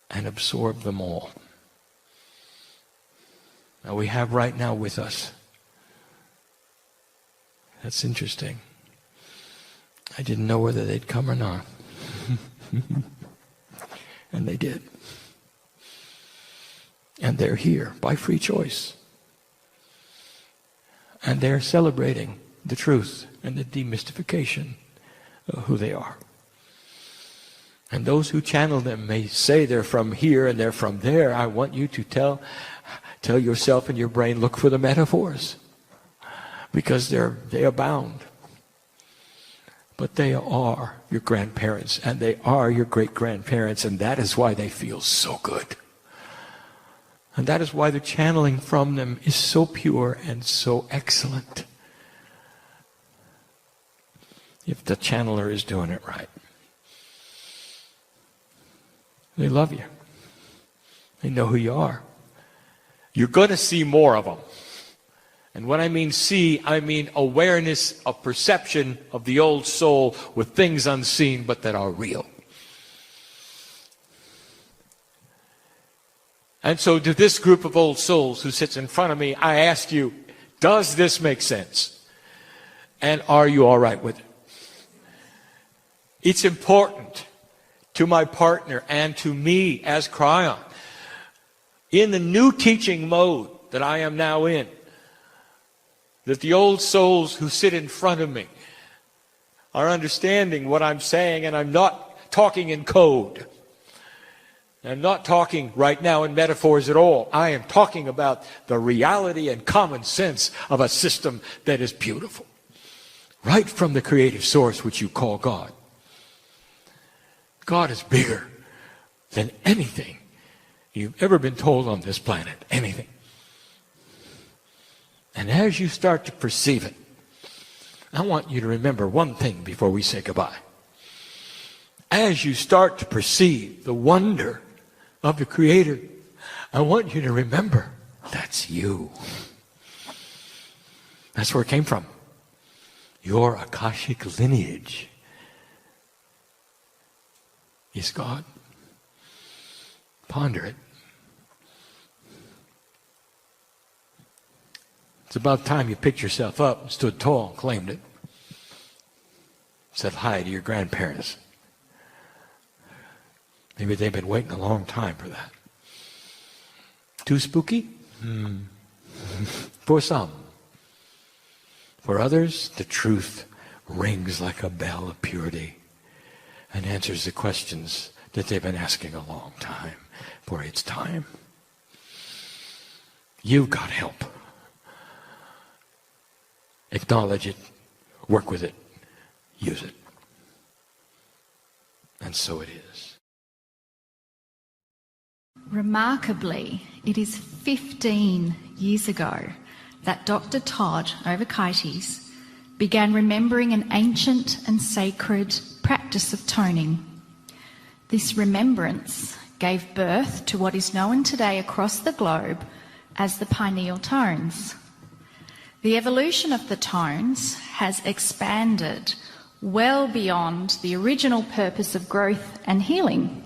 and absorb them all. Now we have right now with us. That's interesting. I didn't know whether they'd come or not. And they did. And they're here by free choice. And they're celebrating the truth and the demystification of who they are. And those who channel them may say they're from here and they're from there. I want you to tell yourself in your brain, look for the metaphors. Because they abound. But they are your grandparents, and they are your great-grandparents, and that is why they feel so good. And that is why the channeling from them is so pure and so excellent. If the channeler is doing it right. They love you. They know who you are. You're going to see more of them. And when I mean see, I mean awareness of perception of the old soul with things unseen but that are real. And so to this group of old souls who sits in front of me, I ask you, does this make sense? And are you all right with it? It's important to my partner and to me as Kryon, in the new teaching mode that I am now in, that the old souls who sit in front of me are understanding what I'm saying, and I'm not talking in code. I'm not talking right now in metaphors at all. I am talking about the reality and common sense of a system that is beautiful. Right from the creative source which you call God. God is bigger than anything you've ever been told on this planet. Anything. And as you start to perceive it, I want you to remember one thing before we say goodbye. As you start to perceive the wonder of the Creator, I want you to remember that's you. That's where it came from. Your Akashic lineage is God. Ponder it. It's about time you picked yourself up and stood tall and claimed it. Said hi to your grandparents. Maybe they've been waiting a long time for that. Too spooky? For some. For others, the truth rings like a bell of purity and answers the questions that they've been asking a long time. For it's time. You've got help. Acknowledge it, work with it, use it. And so it is. Remarkably, it is 15 years ago that Dr. Todd Ovakaitis began remembering an ancient and sacred practice of toning. This remembrance gave birth to what is known today across the globe as the pineal tones. The evolution of the tones has expanded well beyond the original purpose of growth and healing.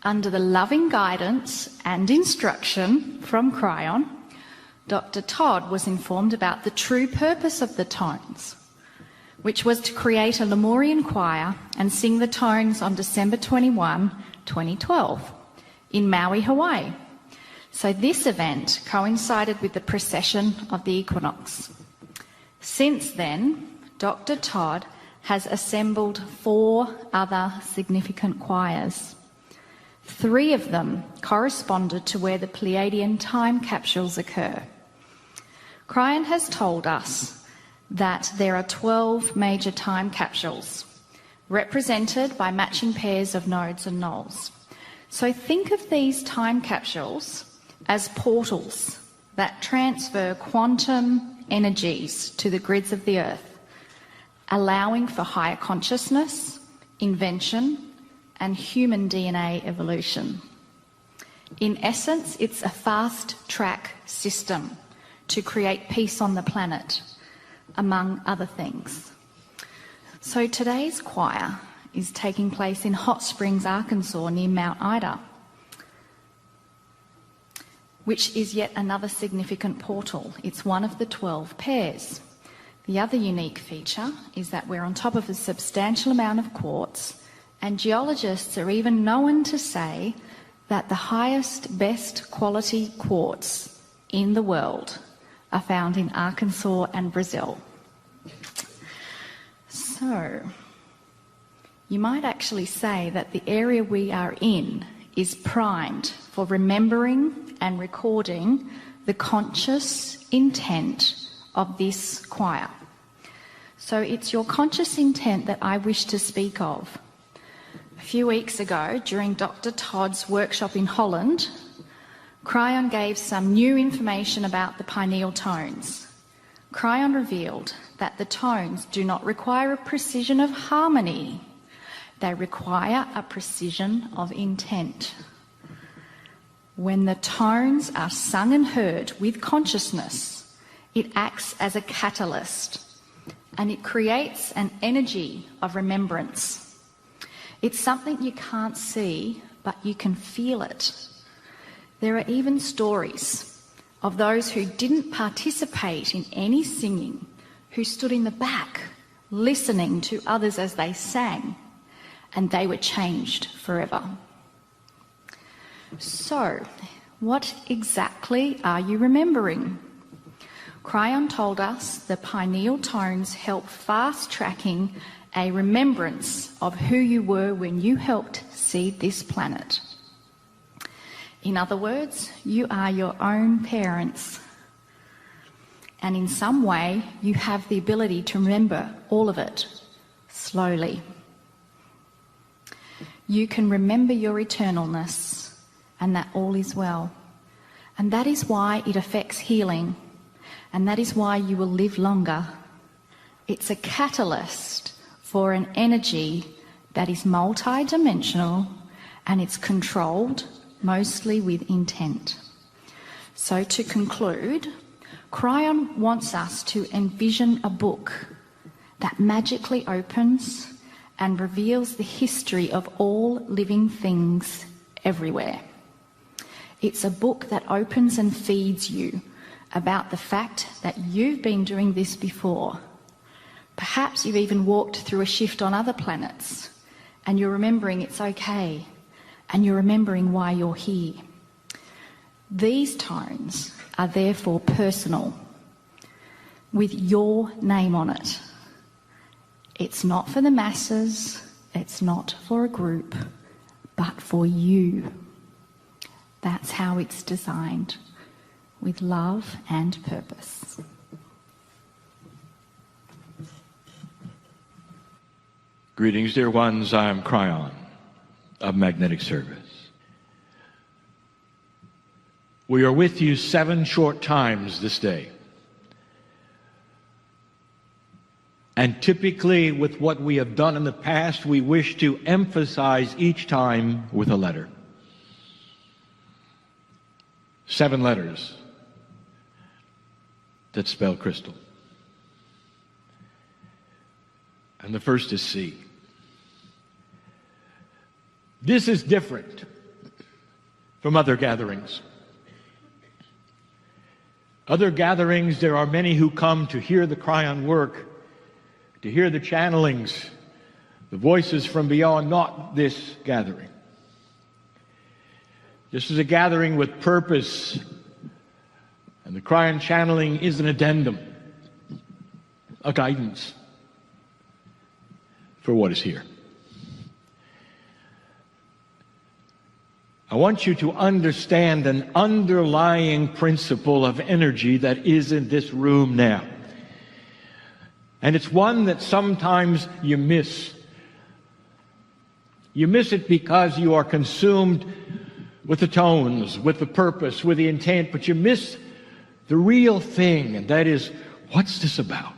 Under the loving guidance and instruction from Kryon, Dr. Todd was informed about the true purpose of the tones, which was to create a Lemurian choir and sing the tones on December 21, 2012, in Maui, Hawaii. So this event coincided with the precession of the equinox. Since then, Dr. Todd has assembled 4 other significant choirs. 3 of them corresponded to where the Pleiadian time capsules occur. Kryon has told us that there are 12 major time capsules, represented by matching pairs of nodes and nulls. So think of these time capsules as portals that transfer quantum energies to the grids of the Earth, allowing for higher consciousness, invention, and human DNA evolution. In essence, it's a fast-track system to create peace on the planet, among other things. So today's choir is taking place in Hot Springs, Arkansas, near Mount Ida, which is yet another significant portal. It's one of the 12 pairs. The other unique feature is that we're on top of a substantial amount of quartz, and geologists are even known to say that the highest, best quality quartz in the world are found in Arkansas and Brazil. So, you might actually say that the area we are in is primed for remembering and recording the conscious intent of this choir. So it's your conscious intent that I wish to speak of. A few weeks ago, during Dr. Todd's workshop in Holland, Kryon gave some new information about the pineal tones. Kryon revealed that the tones do not require a precision of harmony. They require a precision of intent. When the tones are sung and heard with consciousness, it acts as a catalyst, and it creates an energy of remembrance. It's something you can't see, but you can feel it. There are even stories of those who didn't participate in any singing, who stood in the back listening to others as they sang, and they were changed forever. So, what exactly are you remembering? Kryon told us the pineal tones help fast-tracking a remembrance of who you were when you helped seed this planet. In other words, you are your own parents. And in some way, you have the ability to remember all of it slowly. You can remember your eternalness and that all is well. And that is why it affects healing. And that is why you will live longer. It's a catalyst for an energy that is multidimensional, and it's controlled mostly with intent. So to conclude, Kryon wants us to envision a book that magically opens and reveals the history of all living things everywhere. It's a book that opens and feeds you about the fact that you've been doing this before. Perhaps you've even walked through a shift on other planets, and you're remembering it's okay, and you're remembering why you're here. These tones are therefore personal, with your name on it. It's not for the masses, it's not for a group, but for you. That's how it's designed, with love and purpose. Greetings, dear ones. I am Kryon of Magnetic Service. We are with you 7 short times this day. And typically, with what we have done in the past, we wish to emphasize each time with a letter. 7 letters that spell crystal. And the first is C. This is different from other gatherings. Other gatherings, there are many who come to hear the Kryon work, to hear the channelings, the voices from beyond. Not this gathering. This is a gathering with purpose, and the Kryon channeling is an addendum, a guidance. for what is here. I want you to understand an underlying principle of energy that is in this room now. And it's one that sometimes you miss. You miss it because you are consumed with the tones, with the purpose, with the intent, but you miss the real thing, and that is, what's this about?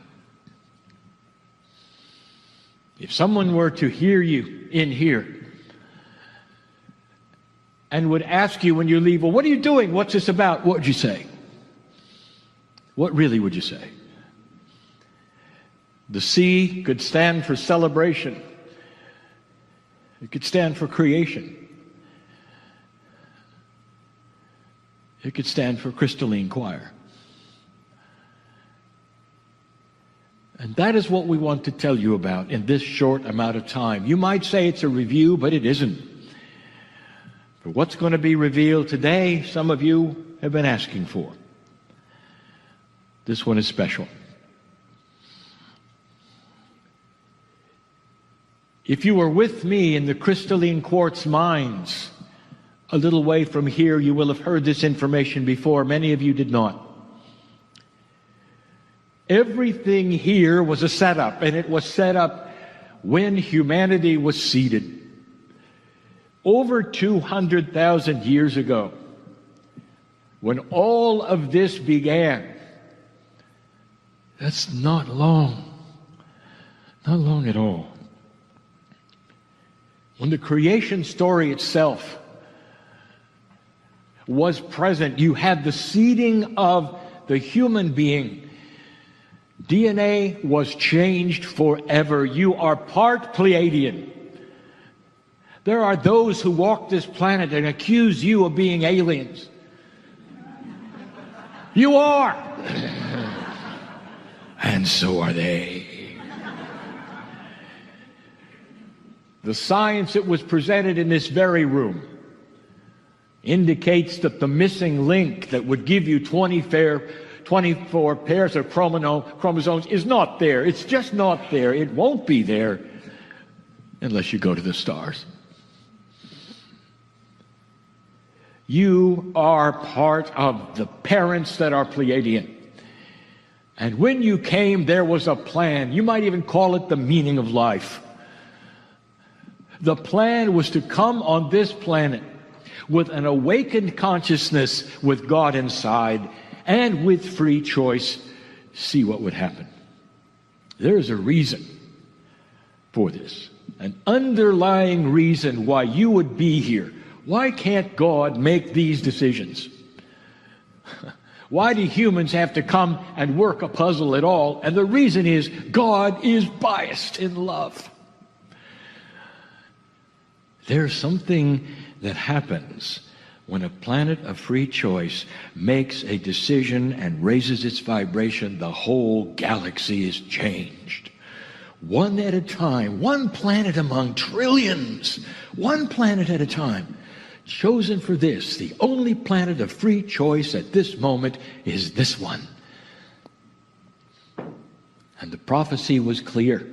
If someone were to hear you in here and would ask you when you leave, well, what are you doing? What's this about? What would you say? What really would you say? The C could stand for celebration. It could stand for creation. It could stand for crystalline choir. And that is what we want to tell you about in this short amount of time. You might say it's a review, but it isn't. For what's going to be revealed today, some of you have been asking for. This one is special. If you were with me in the crystalline quartz mines, a little way from here, you will have heard this information before. Many of you did not. Everything here was a setup, and it was set up when humanity was seeded. Over 200,000 years ago, when all of this began, that's not long. Not long at all. When the creation story itself was present, you had the seeding of the human being. DNA was changed forever. You are part Pleiadian. There are those who walk this planet and accuse you of being aliens. You are. And so are they. The science that was presented in this very room indicates that the missing link that would give you 24 pairs of chromosomes is not there. It's just not there. It won't be there unless you go to the stars. You are part of the parents that are Pleiadian. And when you came, there was a plan. You might even call it the meaning of life. The plan was to come on this planet with an awakened consciousness with God inside and with free choice, see what would happen. There is a reason for this, an underlying reason why you would be here. Why can't God make these decisions? Why do humans have to come and work a puzzle at all? And the reason is God is biased in love. There's something that happens when a planet of free choice makes a decision and raises its vibration. The whole galaxy is changed. One at a time, one planet among trillions, one planet at a time. Chosen for this, the only planet of free choice at this moment is this one. And the prophecy was clear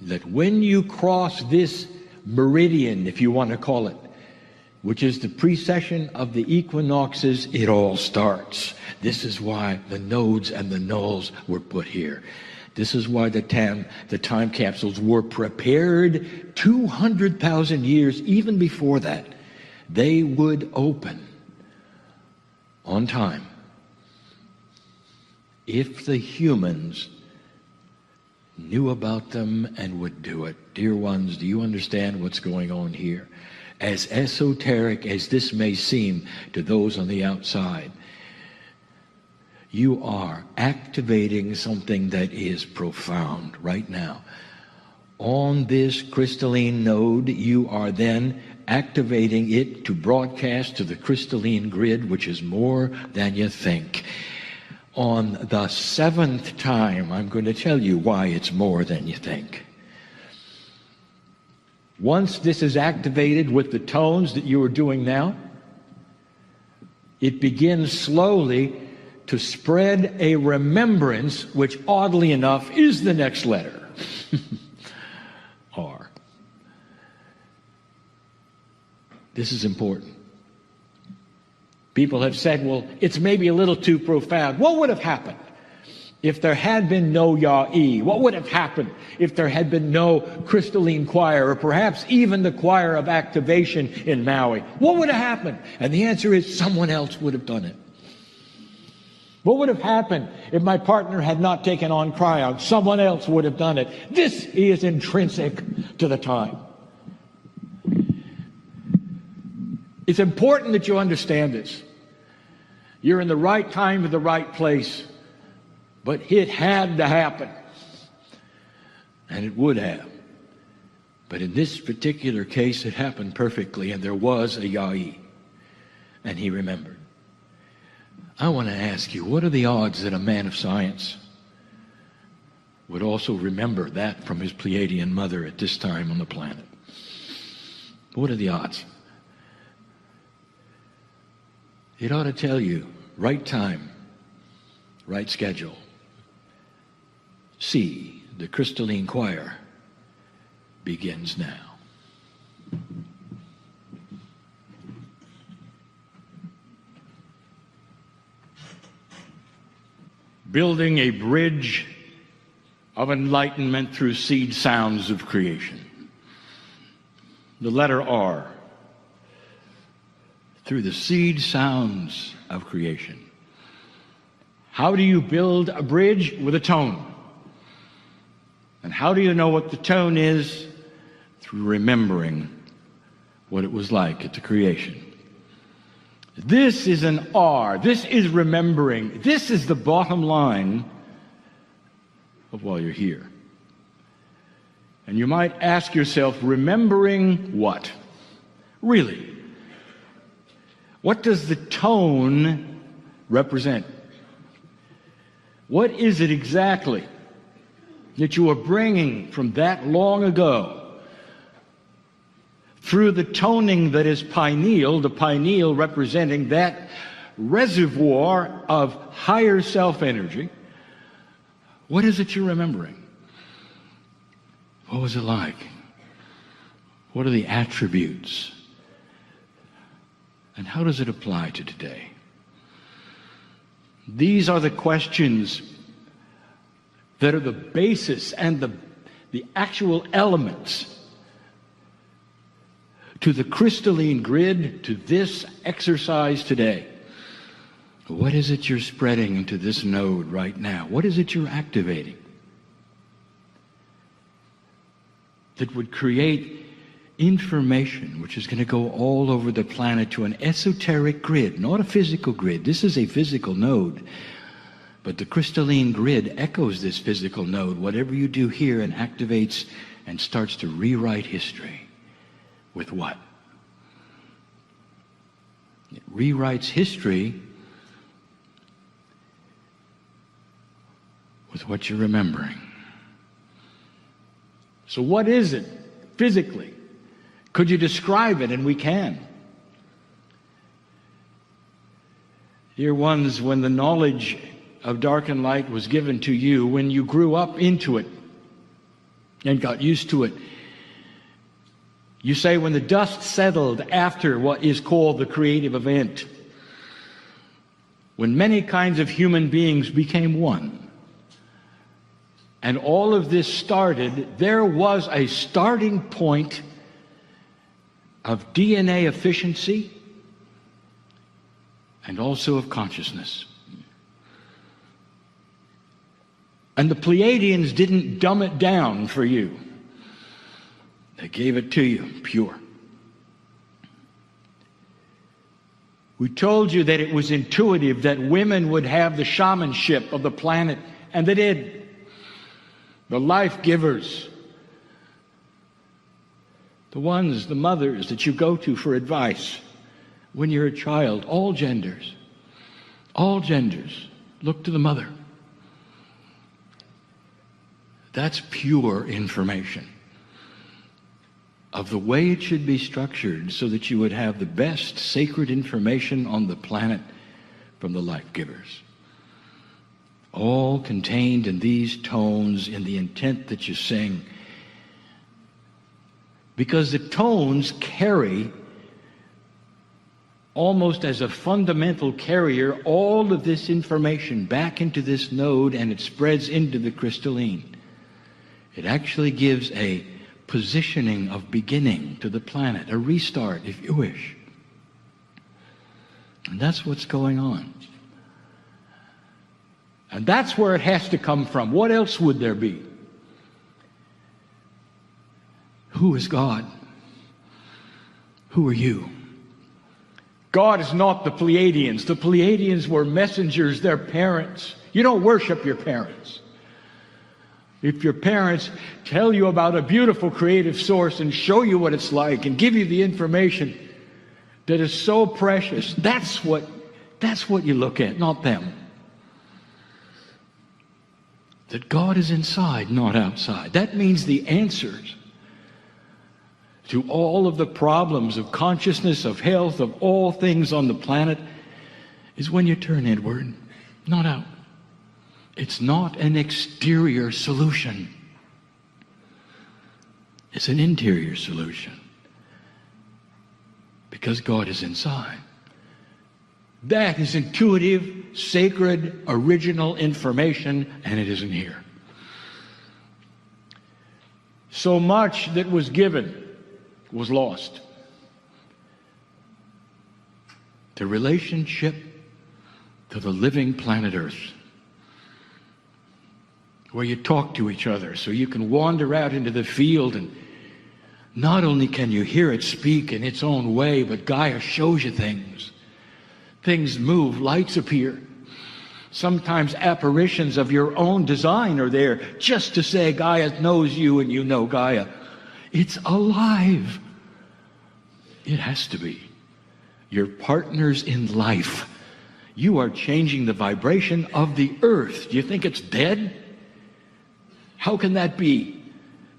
that when you cross this meridian, if you want to call it, which is the precession of the equinoxes, it all starts. This is why the nodes and the nulls were put here. This is why the time capsules were prepared 200,000 years, even before that. They would open on time if the humans knew about them and would do it. Dear ones, do you understand what's going on here? As esoteric as this may seem to those on the outside, you are activating something that is profound right now. On this crystalline node, you are then activating it to broadcast to the crystalline grid, which is more than you think. On the seventh time, I'm going to tell you why it's more than you think. Once this is activated with the tones that you are doing now, it begins slowly to spread a remembrance, which oddly enough is the next letter. are. This is important. People have said, well, it's maybe a little too profound. What would have happened if there had been no Yah-E? What would have happened if there had been no crystalline choir, or perhaps even the choir of activation in Maui? What would have happened? And the answer is someone else would have done it. What would have happened if my partner had not taken on Kryon? Someone else would have done it. This is intrinsic to the time. It's important that you understand this. You're in the right time at the right place, but it had to happen. And it would have. But in this particular case, it happened perfectly, and there was a Yah-E. And he remembered. I want to ask you, what are the odds that a man of science would also remember that from his Pleiadian mother at this time on the planet? What are the odds? It ought to tell you, right time, right schedule. See, the crystalline choir begins now. Building a bridge of enlightenment through seed sounds of creation. The letter R. Through the seed sounds of creation. How do you build a bridge? With a tone. And how do you know what the tone is? Through remembering what it was like at the creation. This is an R. This is remembering. This is the bottom line of why you're here. And you might ask yourself, remembering what? Really? What does the tone represent? What is it exactly that you are bringing from that long ago through the toning that is pineal, the pineal representing that reservoir of higher self-energy? What is it you're remembering? What was it like? What are the attributes? And how does it apply to today? These are the questions that are the basis and the actual elements to the crystalline grid, to this exercise today. What is it you're spreading into this node right now? What is it you're activating that would create information which is going to go all over the planet to an esoteric grid, not a physical grid? This is a physical node, but the crystalline grid echoes this physical node. Whatever you do here and activates and starts to rewrite history. With what? It rewrites history with what you're remembering. So what is it physically? Could you describe it? And we can. Dear ones, when the knowledge of dark and light was given to you, when you grew up into it and got used to it, you say when the dust settled after what is called the creative event, when many kinds of human beings became one, and all of this started, there was a starting point of DNA efficiency and also of consciousness. And the Pleiadians didn't dumb it down for you. They gave it to you pure. We told you that it was intuitive that women would have the shamanship of the planet, and they did. The life givers, the ones, the mothers that you go to for advice when you're a child, all genders, look to the mother. That's pure information of the way it should be structured so that you would have the best sacred information on the planet from the life givers. all contained in these tones in the intent that you sing. Because the tones carry, almost as a fundamental carrier, all of this information back into this node, and it spreads into the crystalline. It actually gives a positioning of beginning to the planet, a restart, if you wish. And that's what's going on. And that's where it has to come from. What else would there be? Who is God? Who are you? God is not the Pleiadians. The Pleiadians were messengers, they're parents. You don't worship your parents. If your parents tell you about a beautiful creative source and show you what it's like and give you the information that is so precious, that's what you look at, not them. That God is inside, not outside. That means the answers to all of the problems of consciousness, of health, of all things on the planet is when you turn inward, not out. It's not an exterior solution. It's an interior solution. Because God is inside. That is intuitive, sacred, original information, and it isn't here. So much that was given was lost. The relationship to the living planet Earth, where you talk to each other so you can wander out into the field, and not only can you hear it speak in its own way, but Gaia shows you things. Things move, lights appear. Sometimes apparitions of your own design are there just to say Gaia knows you and you know Gaia. It's alive. It has to be. Your partners in life. You are changing the vibration of the earth. Do you think it's dead? How can that be?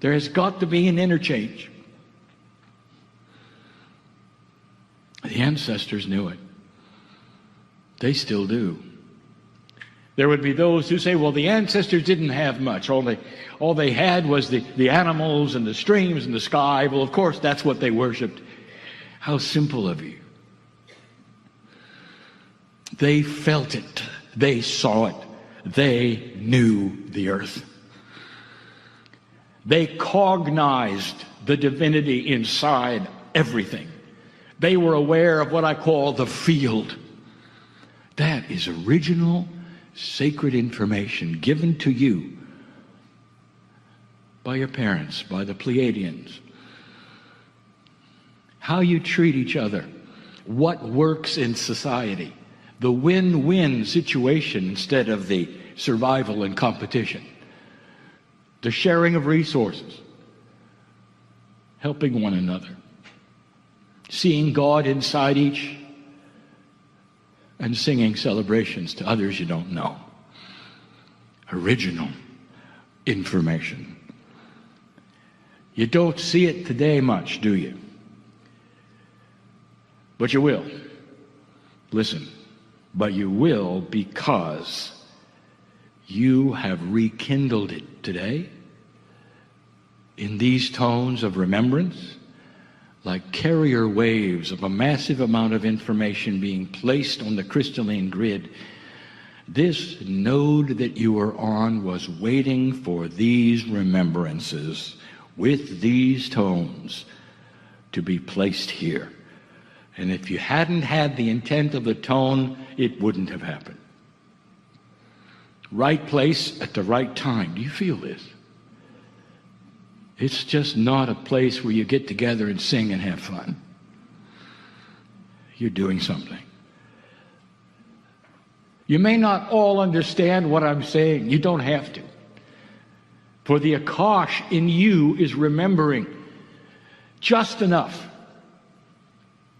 There has got to be an interchange. The ancestors knew it. They still do. There would be those who say, well, the ancestors didn't have much. All they had was the animals and the streams and the sky. Well, of course, that's what they worshipped. How simple of you. They felt it. They saw it. They knew the earth. They cognized the divinity inside everything. They were aware of what I call the field. That is original sacred information given to you by your parents, by the Pleiadians. How you treat each other, what works in society, the win-win situation instead of the survival and competition, the sharing of resources, helping one another, seeing God inside each, and singing celebrations to others you don't know. Original information. You don't see it today much, do you? But you will. Listen, but you will because you have rekindled it today in these tones of remembrance, like carrier waves of a massive amount of information being placed on the crystalline grid. This node that you are on was waiting for these remembrances with these tones to be placed here. And if you hadn't had the intent of the tone, it wouldn't have happened. Right place at the right time. Do you feel this? It's just not a place where you get together and sing and have fun. You're doing something. You may not all understand what I'm saying. You don't have to. For the Akash in you is remembering just enough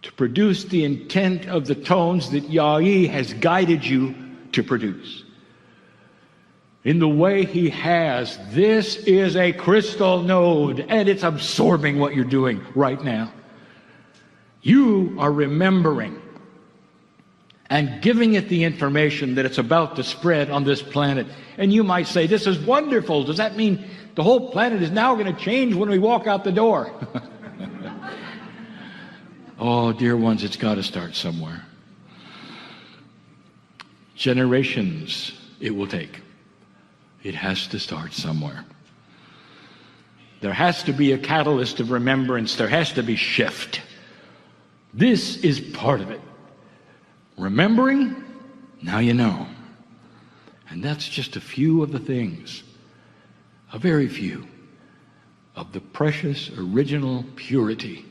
to produce the intent of the tones that Ya'i has guided you to produce. In the way he has, this is a crystal node, and it's absorbing what you're doing right now. You are remembering, and giving it the information that it's about to spread on this planet. And you might say, this is wonderful. Does that mean the whole planet is now going to change when we walk out the door? Oh, dear ones, it's got to start somewhere. Generations it will take. It has to start somewhere. There has to be a catalyst of remembrance. There has to be shift. This is part of it. Remembering, now you know. And that's just a few of the things, a very few, of the precious original purity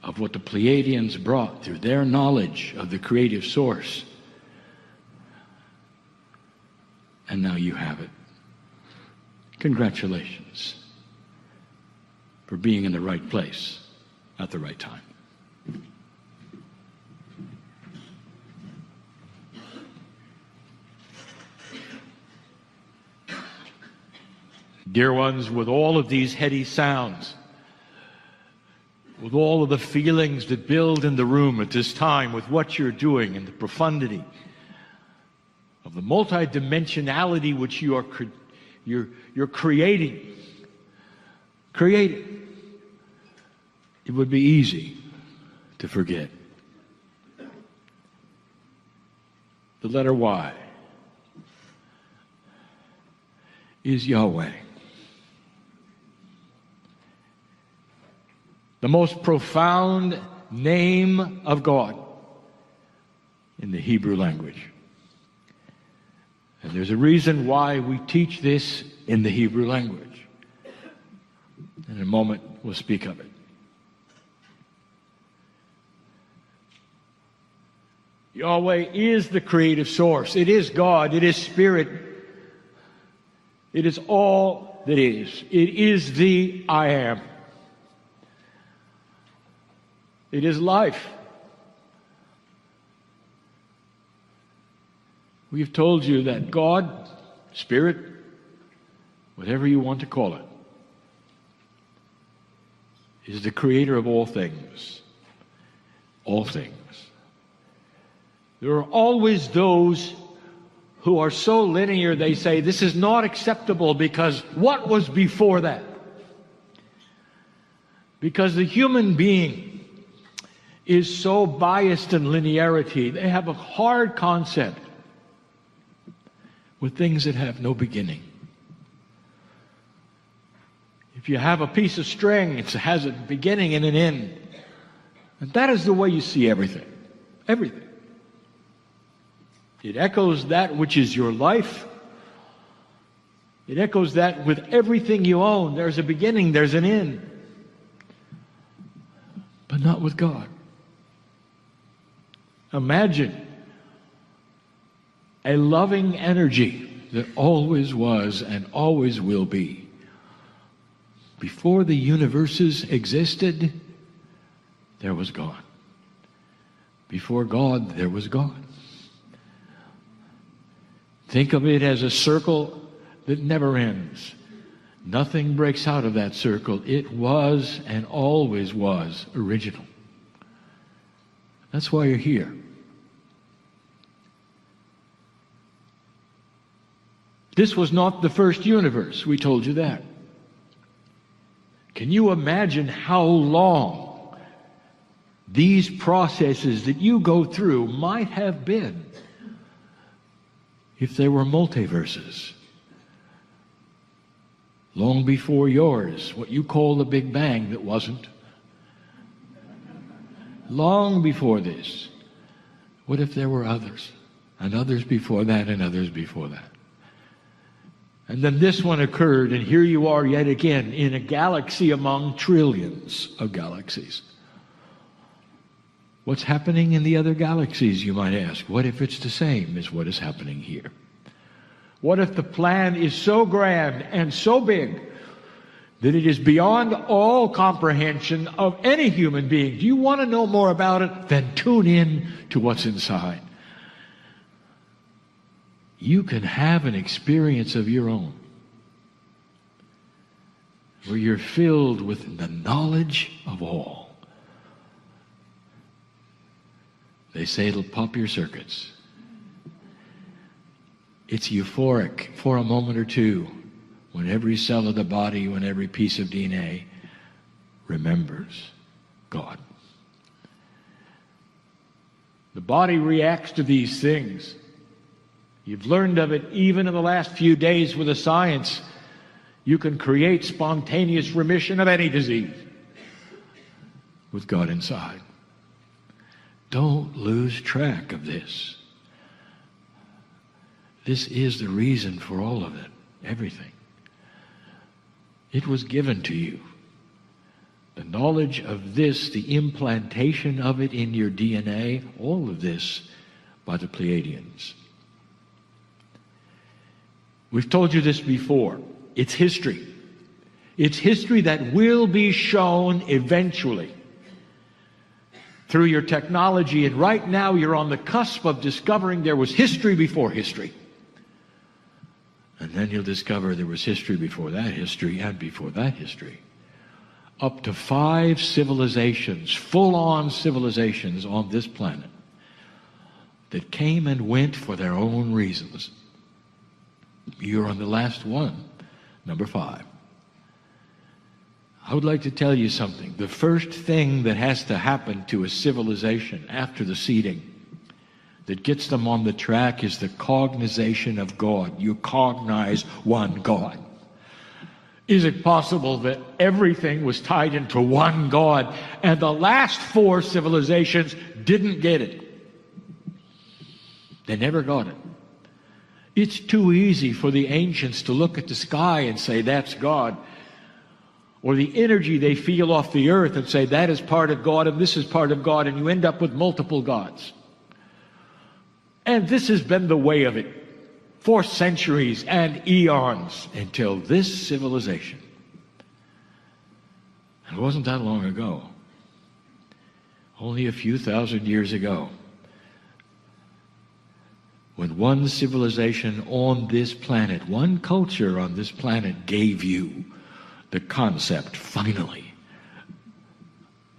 of what the Pleiadians brought through their knowledge of the creative source. And now you have it. Congratulations for being in the right place at the right time. Dear ones, with all of these heady sounds, with all of the feelings that build in the room at this time, with what you're doing and the profundity of the multidimensionality which you're creating, it would be easy to forget. The letter Y is Yahweh. The most profound name of God in the Hebrew language. And there's a reason why we teach this in the Hebrew language. In a moment, we'll speak of it. Yahweh is the creative source. It is God. It is Spirit. It is all that is. It is the I am. It is life. We've told you that God, Spirit, whatever you want to call it, is the creator of all things. All things. There are always those who are so linear they say this is not acceptable because what was before that? Because the human being is so biased in linearity. They have a hard concept with things that have no beginning. If you have a piece of string, it has a beginning and an end. And that is the way you see everything. Everything. It echoes that which is your life. It echoes that with everything you own. There's a beginning, there's an end. But not with God. Imagine a loving energy that always was and always will be. Before the universes existed, there was God. Before God, there was God. Think of it as a circle that never ends. Nothing breaks out of that circle. It was and always was original. That's why you're here. This was not the first universe. We told you that. Can you imagine how long these processes that you go through might have been if they were multiverses? Long before yours, what you call the Big Bang that wasn't. Long before this. What if there were others? And others before that, and others before that. And then this one occurred, and here you are yet again in a galaxy among trillions of galaxies. What's happening in the other galaxies, you might ask? What if it's the same as what is happening here? What if the plan is so grand and so big that it is beyond all comprehension of any human being? Do you want to know more about it? Then tune in to what's inside. You can have an experience of your own where you're filled with the knowledge of all. They say it'll pop your circuits. It's euphoric for a moment or two when every cell of the body, when every piece of DNA remembers God. The body reacts to these things. You've learned of it even in the last few days with the science. You can create spontaneous remission of any disease with God inside. Don't lose track of this. This is the reason for all of it, everything. It was given to you. The knowledge of this, the implantation of it in your DNA, all of this by the Pleiadians. We've told you this before. It's history. It's history that will be shown eventually through your technology. And right now you're on the cusp of discovering there was history before history. And then you'll discover there was history before that history and before that history. Up to 5 civilizations, full-on civilizations on this planet that came and went for their own reasons. You're on the last one, number 5. I would like to tell you something. The first thing that has to happen to a civilization after the seeding that gets them on the track is the cognization of God. You cognize one God. Is it possible that everything was tied into one God and the last 4 civilizations didn't get it? They never got it. It's too easy for the ancients to look at the sky and say, that's God. Or the energy they feel off the earth and say, that is part of God and this is part of God, and you end up with multiple gods. And this has been the way of it for centuries and eons until this civilization. It wasn't that long ago. Only a few thousand years ago. When one civilization on this planet, one culture on this planet gave you the concept, finally,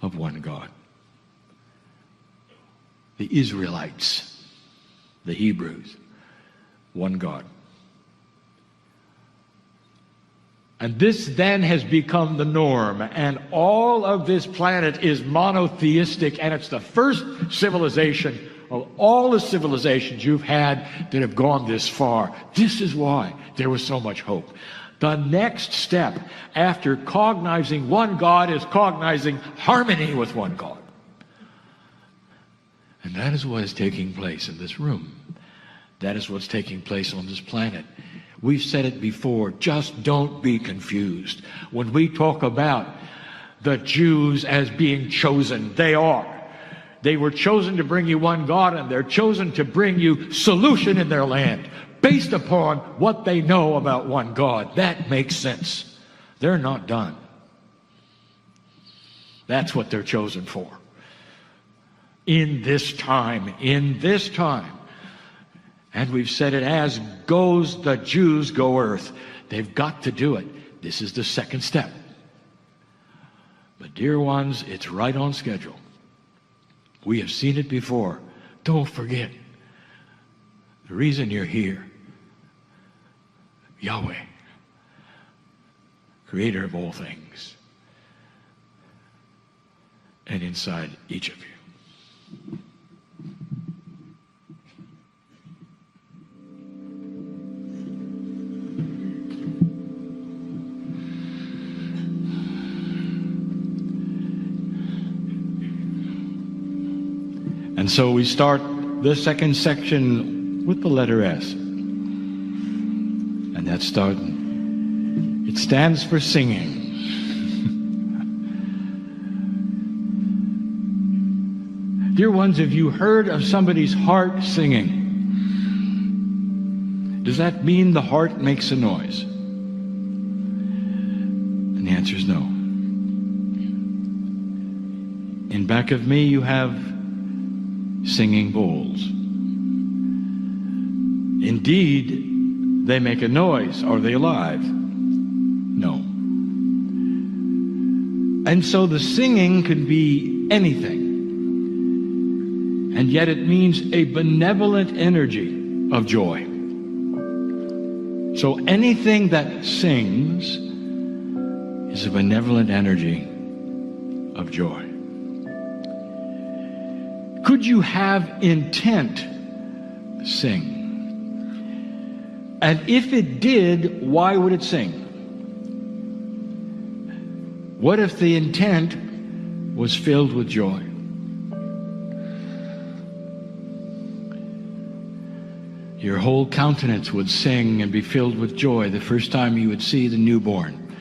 of one God. The Israelites, the Hebrews, one God. And this then has become the norm, and all of this planet is monotheistic, and it's the first civilization of all the civilizations you've had that have gone this far. This is why there was so much hope. The next step after cognizing one God is cognizing harmony with one God. And that is what is taking place in this room. That is what's taking place on this planet. We've said it before, just don't be confused. When we talk about the Jews as being chosen, they are. They were chosen to bring you one God, and they're chosen to bring you solution in their land based upon what they know about one God. That makes sense. They're not done. That's what they're chosen for. In this time. And we've said it, as goes the Jews, go earth. They've got to do it. This is the second step. But dear ones, it's right on schedule. We have seen it before. Don't forget the reason you're here. Yahweh, creator of all things, and inside each of you. And so we start the second section with the letter S. And that's starting. It stands for singing. Dear ones, have you heard of somebody's heart singing? Does that mean the heart makes a noise? And the answer is no. In back of me you have singing bowls. Indeed, they make a noise. Are they alive? No. And so the singing could be anything. and yet it means a benevolent energy of joy. So anything that sings is a benevolent energy of joy. Could you have intent sing? And if it did, why would it sing? What if the intent was filled with joy? Your whole countenance would sing and be filled with joy the first time you would see the newborn,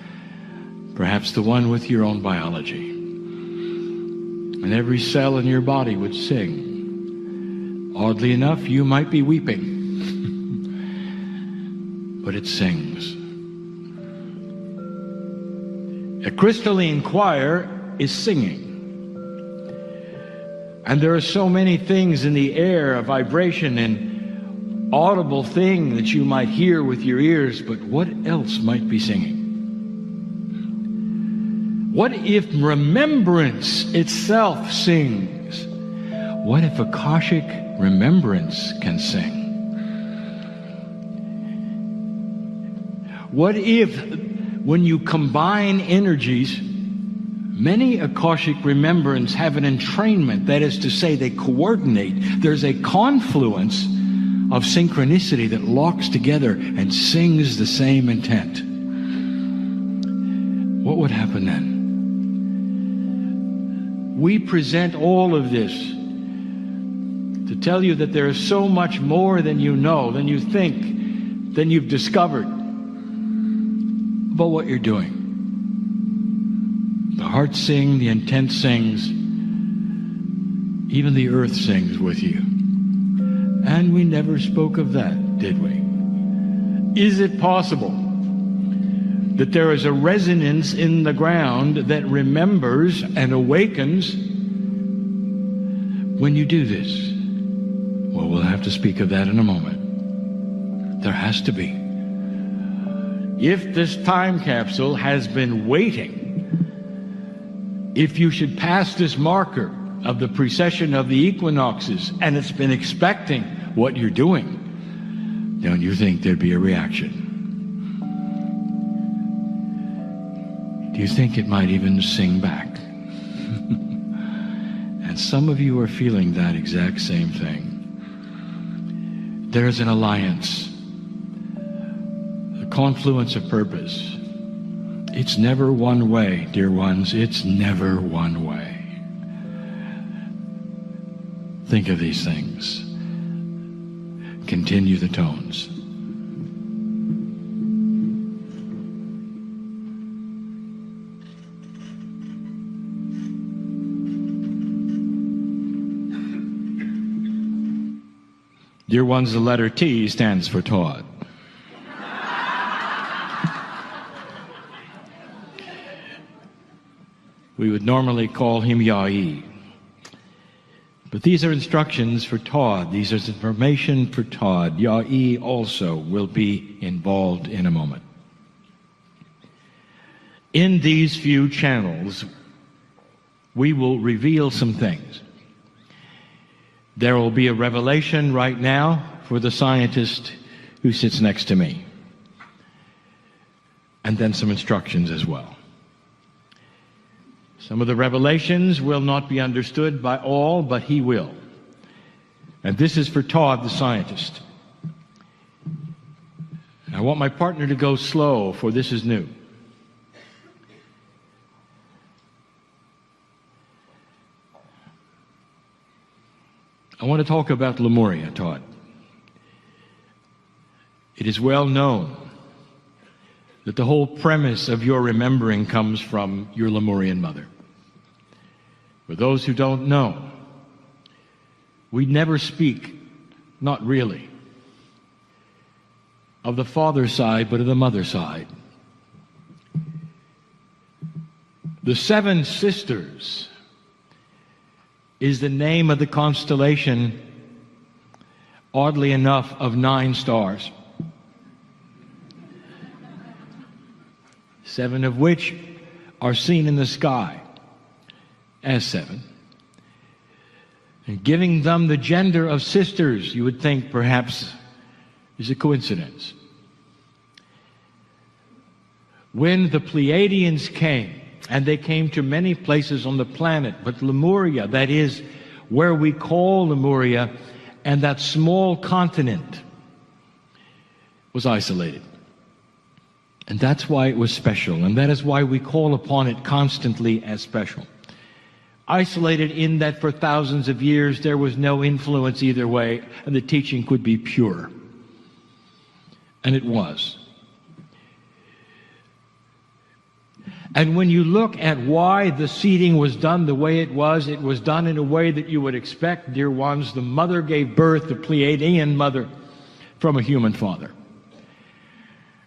perhaps the one with your own biology. And every cell in your body would sing. Oddly enough, you might be weeping, but it sings. A crystalline choir is singing. And there are so many things in the air, a vibration and audible thing that you might hear with your ears, but what else might be singing? What if remembrance itself sings? What if Akashic remembrance can sing? What if, when you combine energies, many Akashic remembrance have an entrainment, that is to say, they coordinate. There's a confluence of synchronicity that locks together and sings the same intent. What would happen then? We present all of this to tell you that there is so much more than you know, than you think, than you've discovered about what you're doing. The heart sings, the intent sings, even the earth sings with you. And we never spoke of that, did we? Is it possible that there is a resonance in the ground that remembers and awakens when you do this? Well, we'll have to speak of that in a moment. There has to be. If this time capsule has been waiting, if you should pass this marker of the precession of the equinoxes and it's been expecting what you're doing, don't you think there'd be a reaction? Do you think it might even sing back? And some of you are feeling that exact same thing. There's an alliance, a confluence of purpose. It's never one way, dear ones. It's never one way. Think of these things. Continue the tones. Dear ones, the letter T stands for Todd. We would normally call him Yai. But these are instructions for Todd. These are information for Todd. Yai also will be involved in a moment. In these few channels, we will reveal some things. There will be a revelation right now for the scientist who sits next to me. And then some instructions as well. Some of the revelations will not be understood by all, but he will. And this is for Todd, the scientist. I want my partner to go slow, for this is new. I want to talk about Lemuria, Todd. It is well known that the whole premise of your remembering comes from your Lemurian mother. For those who don't know, we never speak, not really, of the father side, but of the mother side. The Seven Sisters is the name of the constellation, oddly enough, of 9 stars. 7 of which are seen in the sky as 7. and giving them the gender of sisters, you would think perhaps is a coincidence. When the Pleiadians came, and they came to many places on the planet, but Lemuria, that is where we call Lemuria, and that small continent was isolated. And that's why it was special, and that is why we call upon it constantly as special. Isolated in that for thousands of years there was no influence either way, and the teaching could be pure. And it was. And when you look at why the seeding was done the way it was done in a way that you would expect, dear ones. The mother gave birth, the Pleiadian mother, from a human father.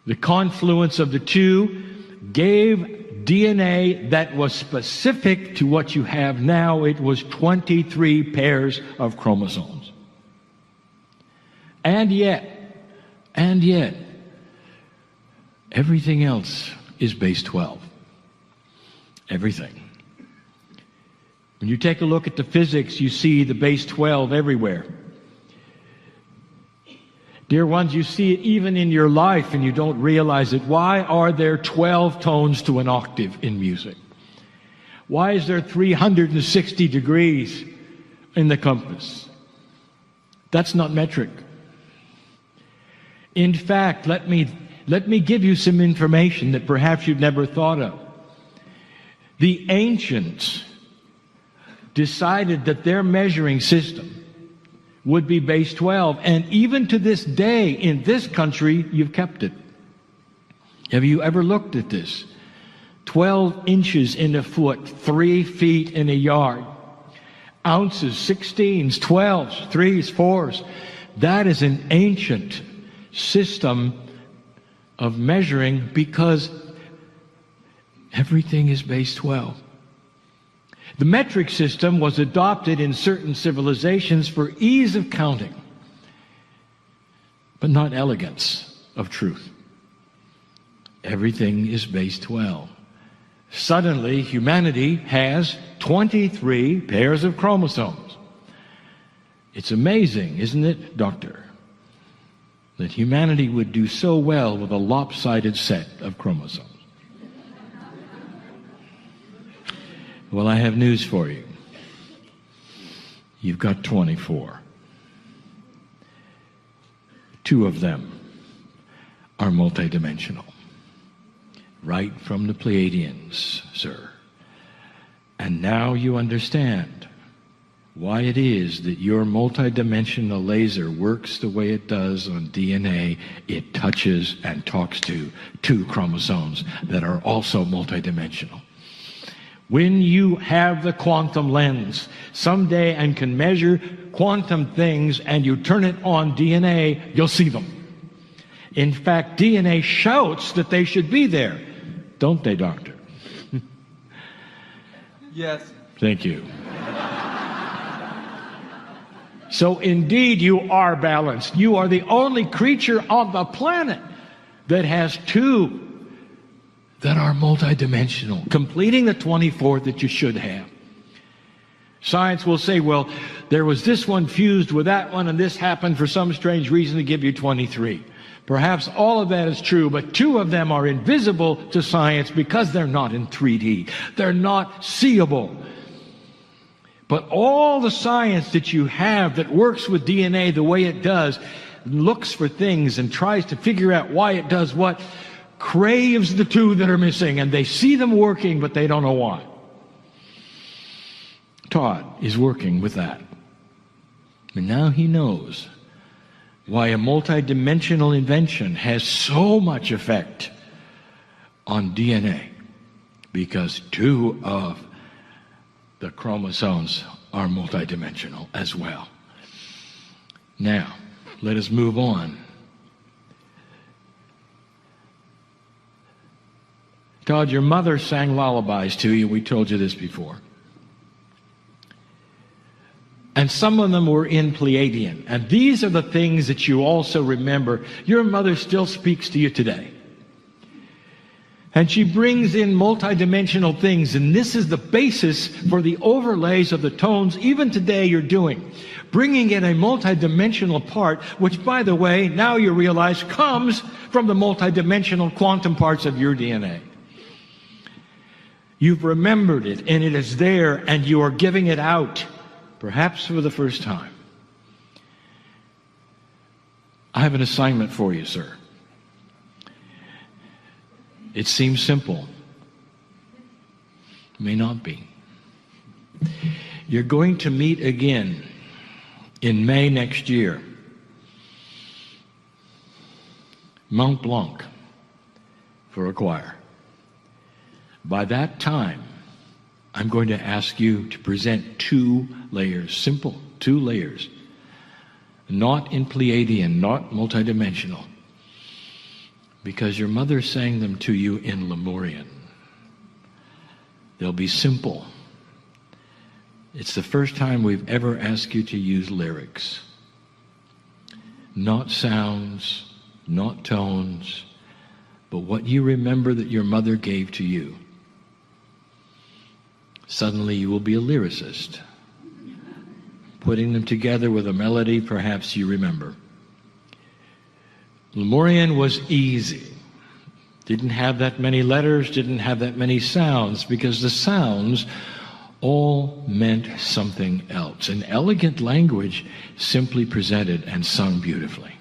The confluence of the two gave DNA that was specific to what you have now. It was 23 pairs of chromosomes. And yet, everything else is base 12. Everything. When you take a look at the physics, you see the base 12 everywhere. Dear ones, you see it even in your life and you don't realize it. Why are there 12 tones to an octave in music? Why is there 360 degrees in the compass? That's not metric. In fact, let me give you some information that perhaps you've never thought of. The ancients decided that their measuring system would be base 12, and even to this day in this country, you've kept it. Have you ever looked at this? 12 inches in a foot, 3 feet in a yard. Ounces, 16s, 12s, 3s, 4s. That is an ancient system of measuring because everything is base 12. The metric system was adopted in certain civilizations for ease of counting, but not elegance of truth. Everything is base 12. Suddenly, humanity has 23 pairs of chromosomes. It's amazing, isn't it, Doctor, that humanity would do so well with a lopsided set of chromosomes. Well, I have news for you. You've got 24. 2 of them are multidimensional. Right from the Pleiadians, sir. And now you understand why it is that your multidimensional laser works the way it does on DNA. It touches and talks to 2 chromosomes that are also multidimensional. When you have the quantum lens someday and can measure quantum things and you turn it on DNA, you'll see them. In fact, DNA shouts that they should be there. Don't they, Doctor? Yes. Thank you. So indeed you are balanced. You are the only creature on the planet that has 2 that are multidimensional, completing the 24 that you should have. Science will say, well, there was this one fused with that one, and this happened for some strange reason to give you 23. Perhaps all of that is true, but 2 of them are invisible to science because they're not in 3D. They're not seeable. But all the science that you have that works with DNA the way it does, looks for things and tries to figure out why it does what, craves the 2 that are missing, and they see them working, but they don't know why. Todd is working with that. And now he knows why a multidimensional invention has so much effect on DNA, because 2 of the chromosomes are multidimensional as well. Now, let us move on. Todd, your mother sang lullabies to you. We told you this before. And some of them were in Pleiadian. And these are the things that you also remember. Your mother still speaks to you today. And she brings in multidimensional things, and this is the basis for the overlays of the tones even today you're doing. Bringing in a multidimensional part, which, by the way, now you realize comes from the multidimensional quantum parts of your DNA. You've remembered it, and it is there, and you are giving it out, perhaps for the first time. I have an assignment for you, sir. It seems simple. It may not be. You're going to meet again in May next year. Mont Blanc for a choir. By that time, I'm going to ask you to present 2 layers, simple 2 layers, not in Pleiadian, not multidimensional, because your mother sang them to you in Lemurian. They'll be simple. It's the first time we've ever asked you to use lyrics. Not sounds, not tones, but what you remember that your mother gave to you. Suddenly you will be a lyricist, putting them together with a melody perhaps you remember. Lemurian was easy. Didn't have that many letters, didn't have that many sounds, because the sounds all meant something else. An elegant language simply presented and sung beautifully.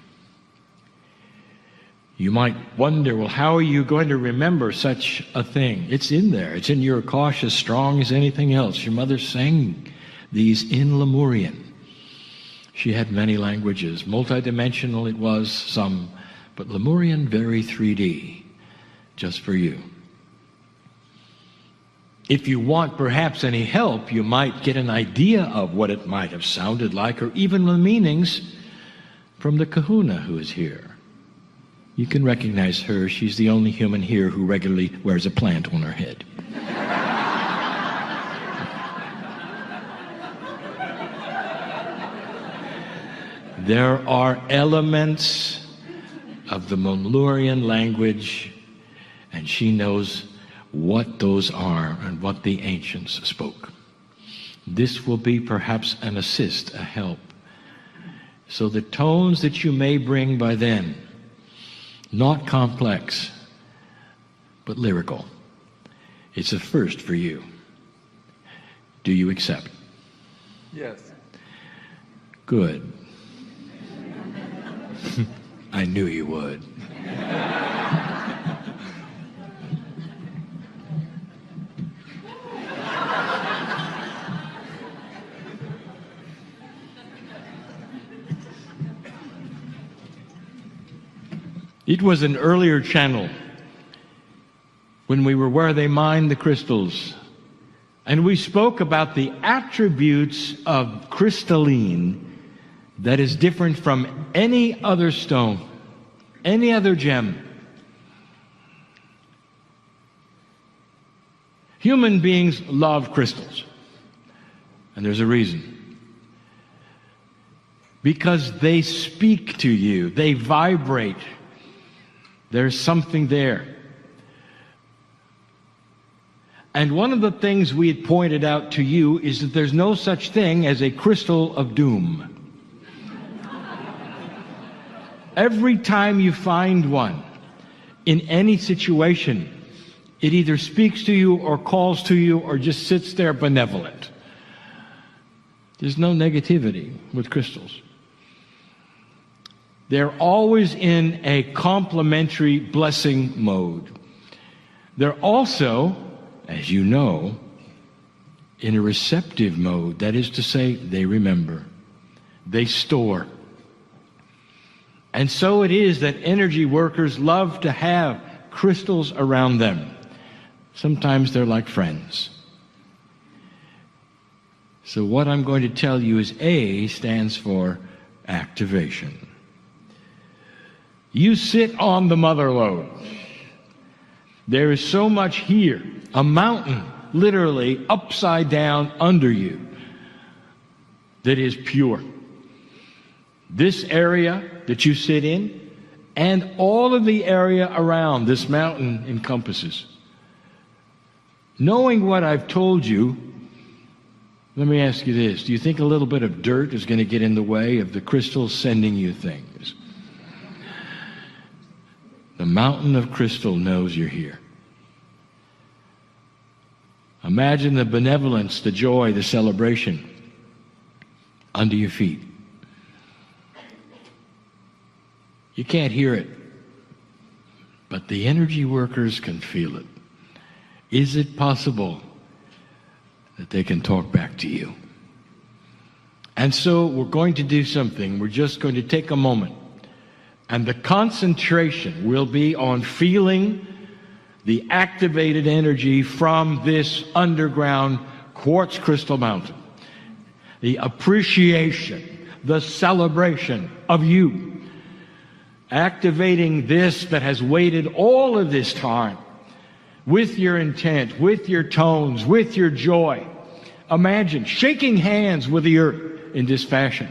You might wonder, well, how are you going to remember such a thing? It's in there. It's in your Akash as strong as anything else. Your mother sang these in Lemurian. She had many languages. Multidimensional it was, some, but Lemurian very 3D, just for you. If you want perhaps any help, you might get an idea of what it might have sounded like, or even the meanings, from the kahuna who is here. You can recognize her. She's the only human here who regularly wears a plant on her head. There are elements of the Lemurian language, and she knows what those are and what the ancients spoke. This will be perhaps an assist, a help. So the tones that you may bring by then, not complex, but lyrical. It's a first for you. Do you accept? Yes. Good. I knew you would. It was an earlier channel when we were where they mined the crystals, and we spoke about the attributes of crystalline that is different from any other stone, any other gem. Human beings love crystals, and there's a reason. Because they speak to you, they vibrate. There's something there. And one of the things we had pointed out to you is that there's no such thing as a crystal of doom. Every time you find one, in any situation, it either speaks to you or calls to you or just sits there benevolent. There's no negativity with crystals. They're always in a complementary blessing mode. They're also, as you know, in a receptive mode. That is to say, they remember. They store. And so it is that energy workers love to have crystals around them. Sometimes they're like friends. So what I'm going to tell you is A stands for activation. You sit on the mother lode. There is so much here, a mountain literally upside down under you that is pure. This area that you sit in and all of the area around this mountain encompasses. Knowing what I've told you, let me ask you this. Do you think a little bit of dirt is going to get in the way of the crystals sending you things? The mountain of crystal knows you're here. Imagine the benevolence, the joy, the celebration under your feet. You can't hear it, but the energy workers can feel it. Is it possible that they can talk back to you? And so we're going to do something. We're just going to take a moment, and the concentration will be on feeling the activated energy from this underground quartz crystal mountain. The appreciation, the celebration of you. Activating this that has waited all of this time with your intent, with your tones, with your joy. Imagine shaking hands with the earth in this fashion.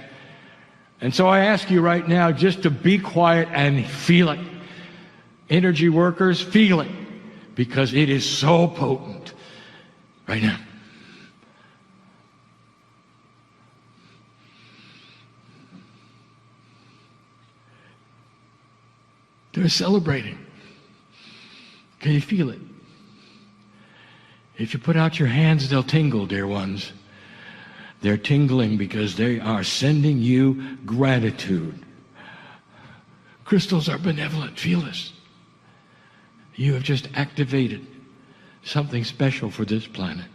And so I ask you right now just to be quiet and feel it. Energy workers, feel it, because it is so potent right now. They're celebrating. Can you feel it? If you put out your hands, they'll tingle, dear ones. They're tingling because they are sending you gratitude. Crystals are benevolent. Feel this. You have just activated something special for this planet.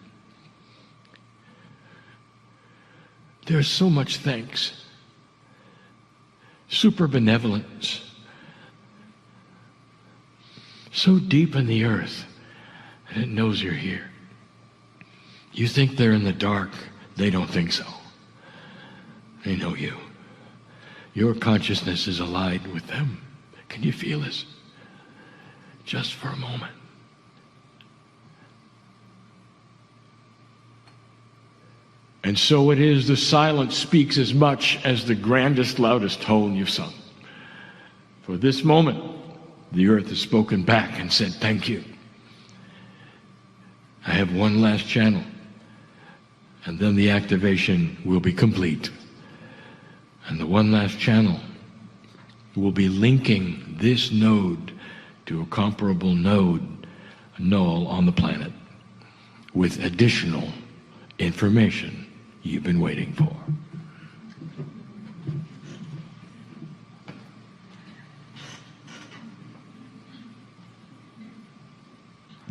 There's so much thanks. Super benevolence. So deep in the earth that it knows you're here. You think they're in the dark. They don't think so. They know you. Your consciousness is allied with them. Can you feel this? Just for a moment. And so it is, the silence speaks as much as the grandest, loudest tone you've sung. For this moment, the earth has spoken back and said, thank you. I have one last channel, and then the activation will be complete. And the one last channel will be linking this node to a comparable node, a null on the planet, with additional information you've been waiting for.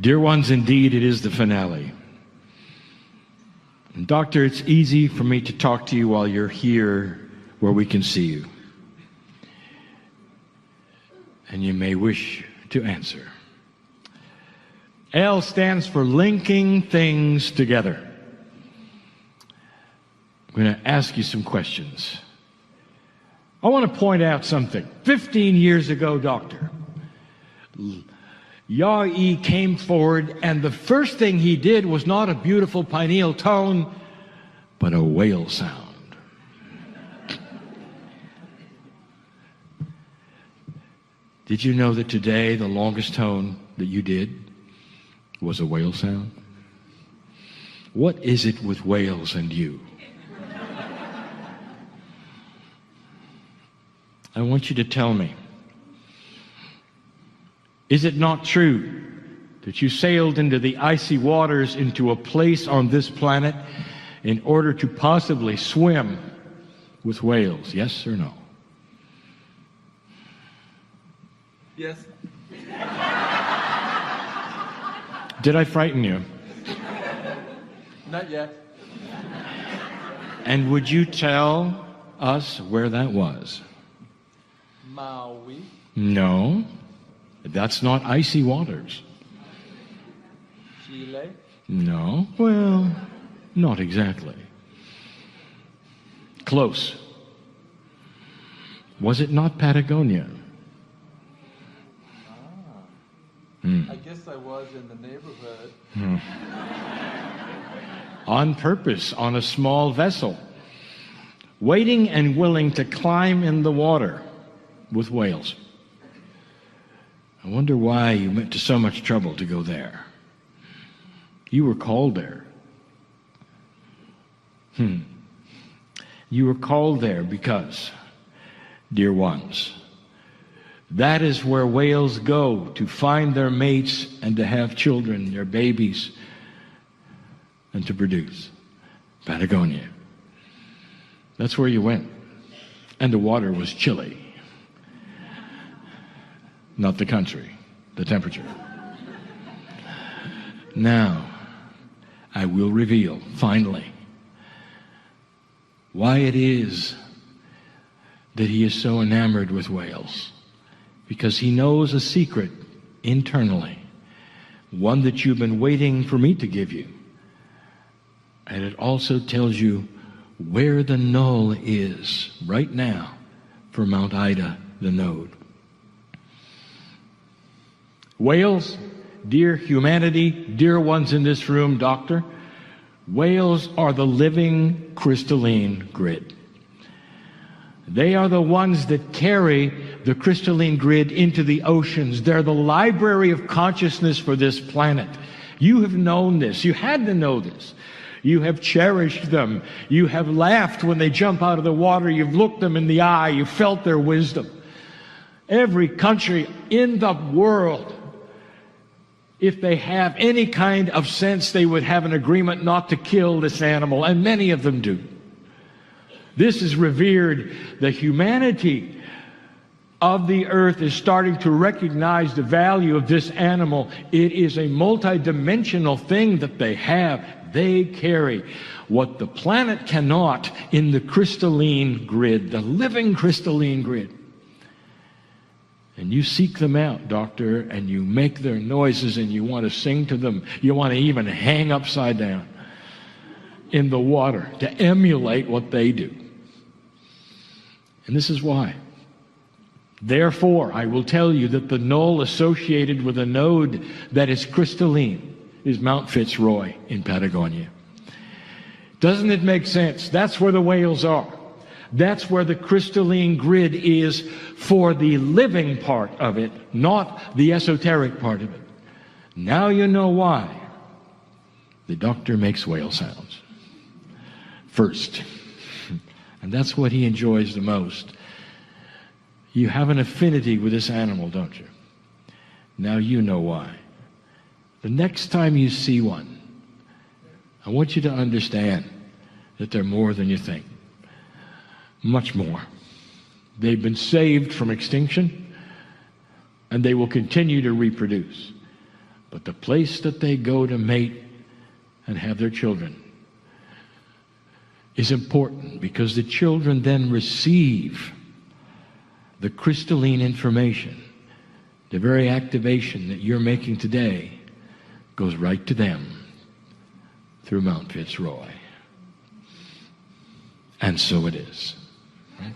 Dear ones, indeed, it is the finale. And Doctor, it's easy for me to talk to you while you're here where we can see you. And you may wish to answer. L stands for linking things together. I'm going to ask you some questions. I want to point out something. 15 years ago, Doctor, Yah-E came forward, and the first thing he did was not a beautiful pineal tone, but a whale sound. Did you know that today the longest tone that you did was a whale sound? What is it with whales and you? I want you to tell me. Is it not true that you sailed into the icy waters, into a place on this planet, in order to possibly swim with whales? Yes or no? Yes. Did I frighten you? Not yet. And would you tell us where that was? Maui. No, that's not icy waters. Chile. No, well, not exactly. Close. Was it not Patagonia? I guess I was in the neighborhood. On purpose, on a small vessel, waiting and willing to climb in the water with whales. I wonder why you went to so much trouble to go there. You were called there. You were called there because, dear ones, that is where whales go to find their mates and to have children, their babies, and to produce. Patagonia. That's where you went. And the water was chilly. Not the country, the temperature. Now, I will reveal, finally, why it is that he is so enamored with whales. Because he knows a secret internally, one that you've been waiting for me to give you. And it also tells you where the null is right now for Mount Ida, the node. Whales, dear humanity, dear ones in this room, doctor, whales are the living crystalline grid. They are the ones that carry the crystalline grid into the oceans. They're the library of consciousness for this planet. You have known this. You had to know this. You have cherished them. You have laughed when they jump out of the water. You've looked them in the eye. You've felt their wisdom. Every country in the world, if they have any kind of sense, they would have an agreement not to kill this animal, and many of them do. This is revered. The humanity of the earth is starting to recognize the value of this animal. It is a multidimensional thing that they have. They carry what the planet cannot in the crystalline grid, the living crystalline grid. And you seek them out, doctor, and you make their noises and you want to sing to them. You want to even hang upside down in the water to emulate what they do. And this is why. Therefore, I will tell you that the null associated with a node that is crystalline is Mount Fitzroy in Patagonia. Doesn't it make sense? That's where the whales are. That's where the crystalline grid is for the living part of it, not the esoteric part of it. Now you know why the doctor makes whale sounds first. And that's what he enjoys the most. You have an affinity with this animal, don't you? Now you know why. The next time you see one, I want you to understand that they're more than you think. Much more. They've been saved from extinction, and they will continue to reproduce. But the place that they go to mate and have their children is important, because the children then receive the crystalline information. The very activation that you're making today goes right to them through Mount Fitzroy. And so it is. Right?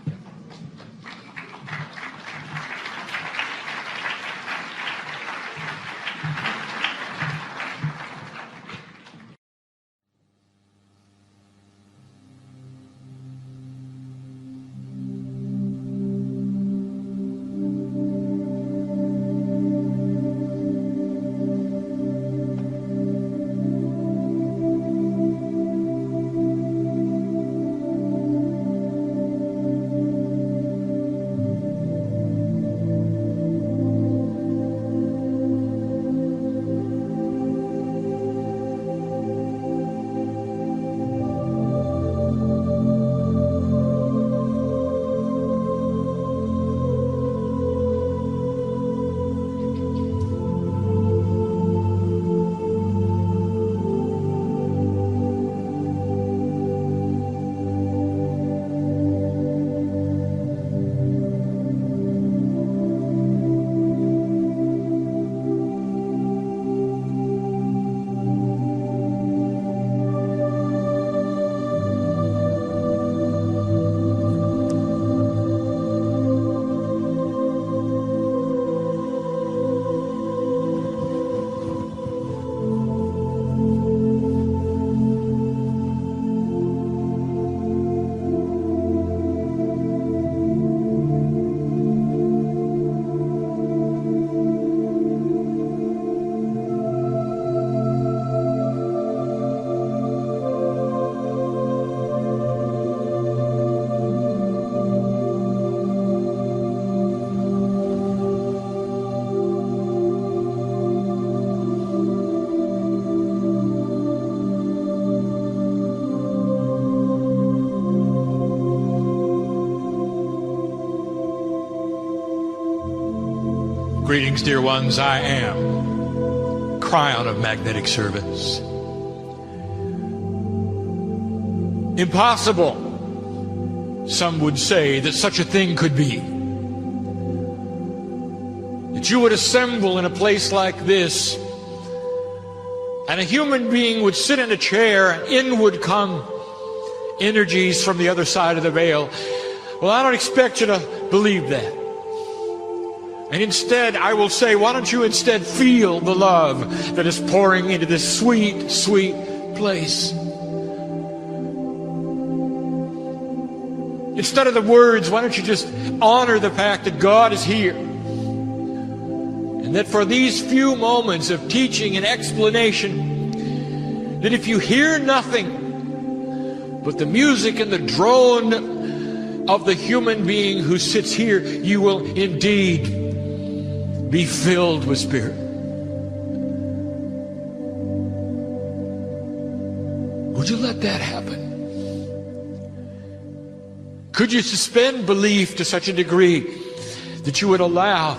Greetings, dear ones. I am Kryon of Magnetic Servants. Impossible, some would say, that such a thing could be. That you would assemble in a place like this, and a human being would sit in a chair, and in would come energies from the other side of the veil. Well, I don't expect you to believe that. And instead, I will say, why don't you instead feel the love that is pouring into this sweet, sweet place? Instead of the words, why don't you just honor the fact that God is here? And that for these few moments of teaching and explanation, that if you hear nothing but the music and the drone of the human being who sits here, you will indeed be filled with Spirit. Would you let that happen? Could you suspend belief to such a degree that you would allow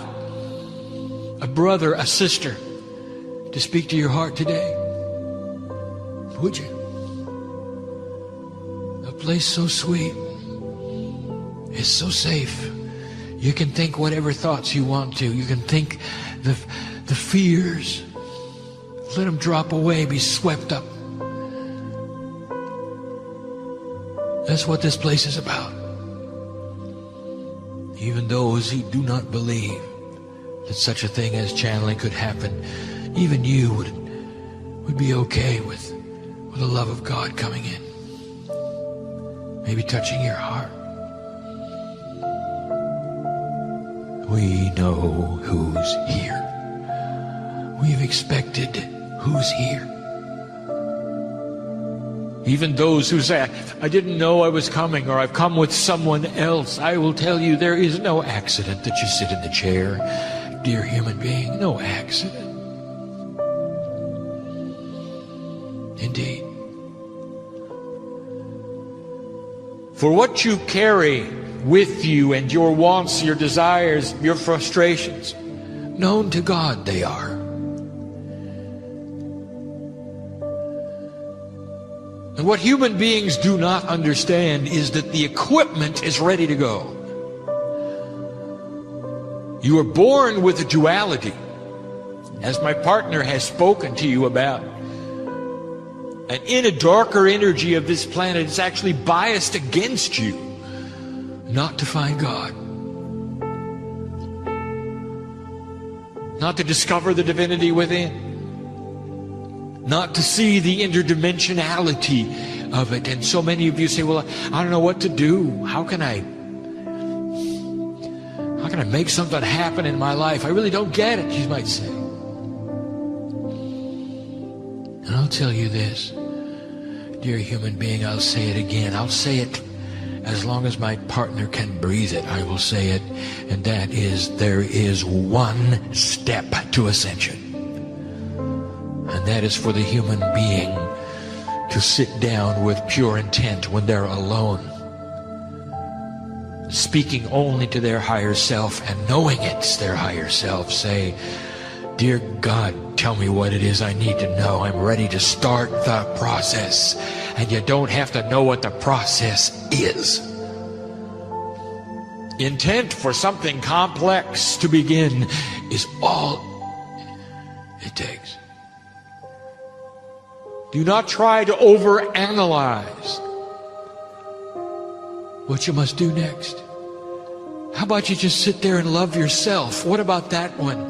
a brother, a sister, to speak to your heart today? Would you? A place so sweet. It's so safe. You can think whatever thoughts you want to. You can think the fears. Let them drop away, be swept up. That's what this place is about. Even those who do not believe that such a thing as channeling could happen, even you would be okay with the love of God coming in. Maybe touching your heart. We know who's here. We've expected who's here. Even those who say, I didn't know I was coming, or I've come with someone else, I will tell you there is no accident that you sit in the chair, dear human being. No accident. Indeed. For what you carry with you and your wants, your desires, your frustrations, known to God they are. And what human beings do not understand is that the equipment is ready to go. You are born with a duality, as my partner has spoken to you about. And in a darker energy of this planet, it's actually biased against you not to find God, not to discover the divinity within, not to see the interdimensionality of it. And so many of you say, well, I don't know what to do. How can I make something happen in my life? I really don't get it, you might say. And I'll tell you this, dear human being, I'll say it again. I'll say it as long as my partner can breathe it. I will say it, and that is, there is one step to ascension. And that is for the human being to sit down with pure intent when they're alone, speaking only to their higher self and knowing it's their higher self. Say, dear God, tell me what it is I need to know. I'm ready to start the process. And you don't have to know what the process is. Intent for something complex to begin is all it takes. Do not try to overanalyze what you must do next. How about you just sit there and love yourself? What about that one?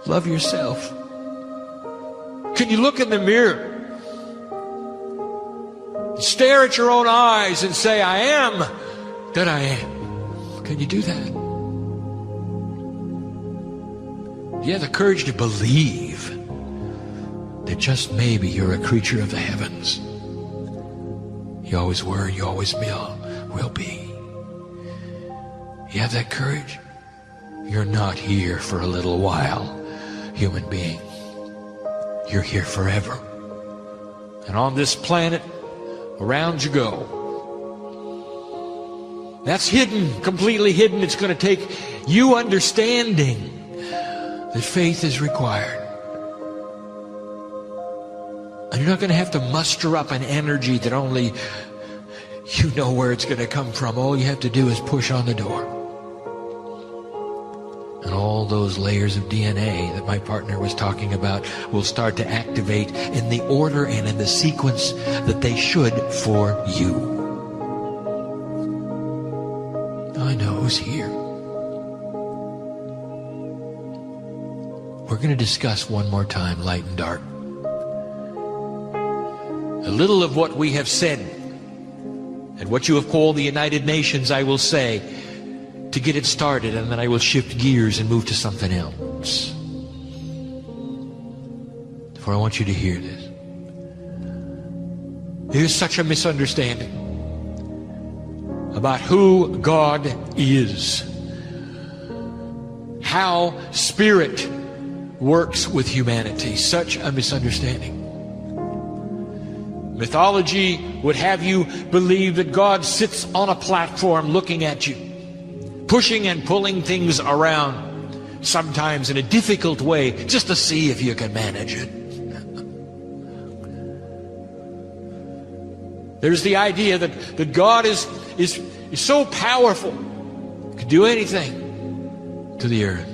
Love yourself. Can you look in the mirror, stare at your own eyes and say, I am that I am? Can you do that? Do you have the courage to believe that just maybe you're a creature of the heavens? You always were, you always will be. You have that courage? You're not here for a little while, human being. You're here forever. And on this planet, around you go. That's hidden, completely hidden. It's going to take you understanding that faith is required. And you're not going to have to muster up an energy that only you know where it's going to come from. All you have to do is push on the door. And all those layers of DNA that my partner was talking about will start to activate in the order and in the sequence that they should for you. I know who's here. We're going to discuss one more time light and dark. A little of what we have said and what you have called the United Nations I will say to get it started, and then I will shift gears and move to something else. For I want you to hear this. There's such a misunderstanding about who God is, how Spirit works with humanity. Such a misunderstanding. Mythology would have you believe that God sits on a platform looking at you, pushing and pulling things around, sometimes in a difficult way, just to see if you can manage it. There's the idea that God is so powerful, could do anything to the earth.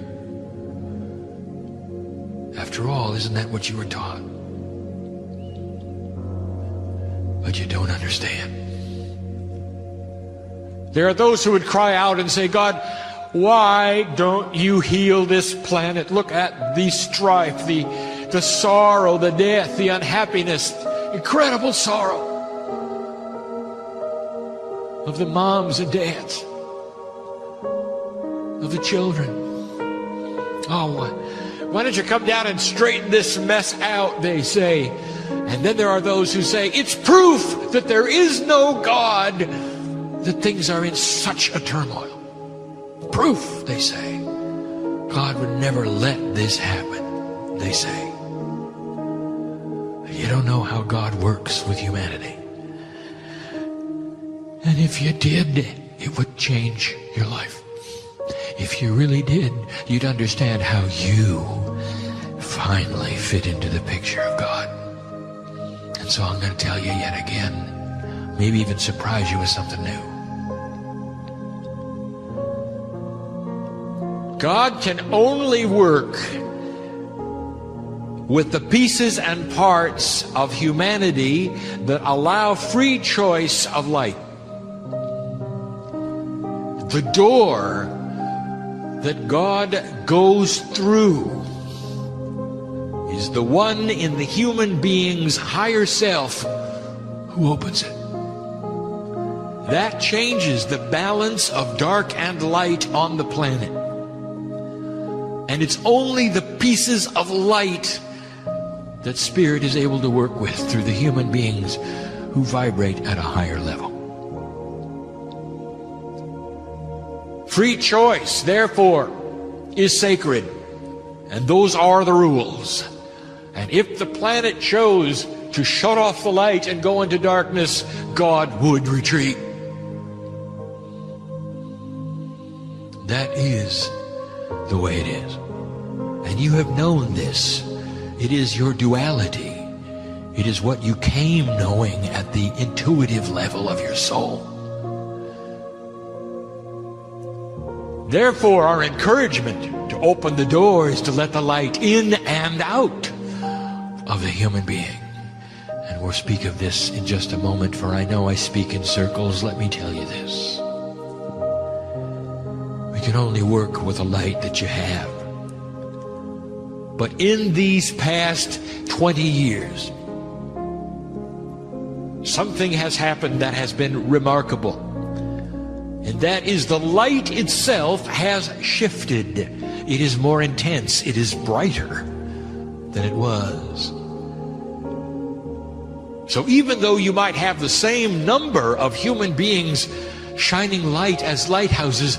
After all, isn't that what you were taught? But you don't understand. There are those who would cry out and say, God, why don't you heal this planet? Look at the strife, the sorrow, the death, the unhappiness, incredible sorrow of the moms and dads, of the children. Oh, why don't you come down and straighten this mess out, they say. And then there are those who say, it's proof that there is no God that things are in such a turmoil. Proof, they say. God would never let this happen, they say. You don't know how God works with humanity. And if you did, it would change your life. If you really did, you'd understand how you finally fit into the picture of God. And so I'm going to tell you yet again, maybe even surprise you with something new. God can only work with the pieces and parts of humanity that allow free choice of light. The door that God goes through is the one in the human being's higher self who opens it. That changes the balance of dark and light on the planet. And it's only the pieces of light that Spirit is able to work with through the human beings who vibrate at a higher level. Free choice, therefore, is sacred. And those are the rules. And if the planet chose to shut off the light and go into darkness, God would retreat. That is the way it is. And you have known this. It is your duality. It is what you came knowing at the intuitive level of your soul. Therefore, our encouragement to open the door is to let the light in and out of the human being. And we'll speak of this in just a moment, for I know I speak in circles. Let me tell you this. We can only work with the light that you have. But in these past 20 years, something has happened that has been remarkable. And that is the light itself has shifted. It is more intense. It is brighter than it was. So even though you might have the same number of human beings shining light as lighthouses,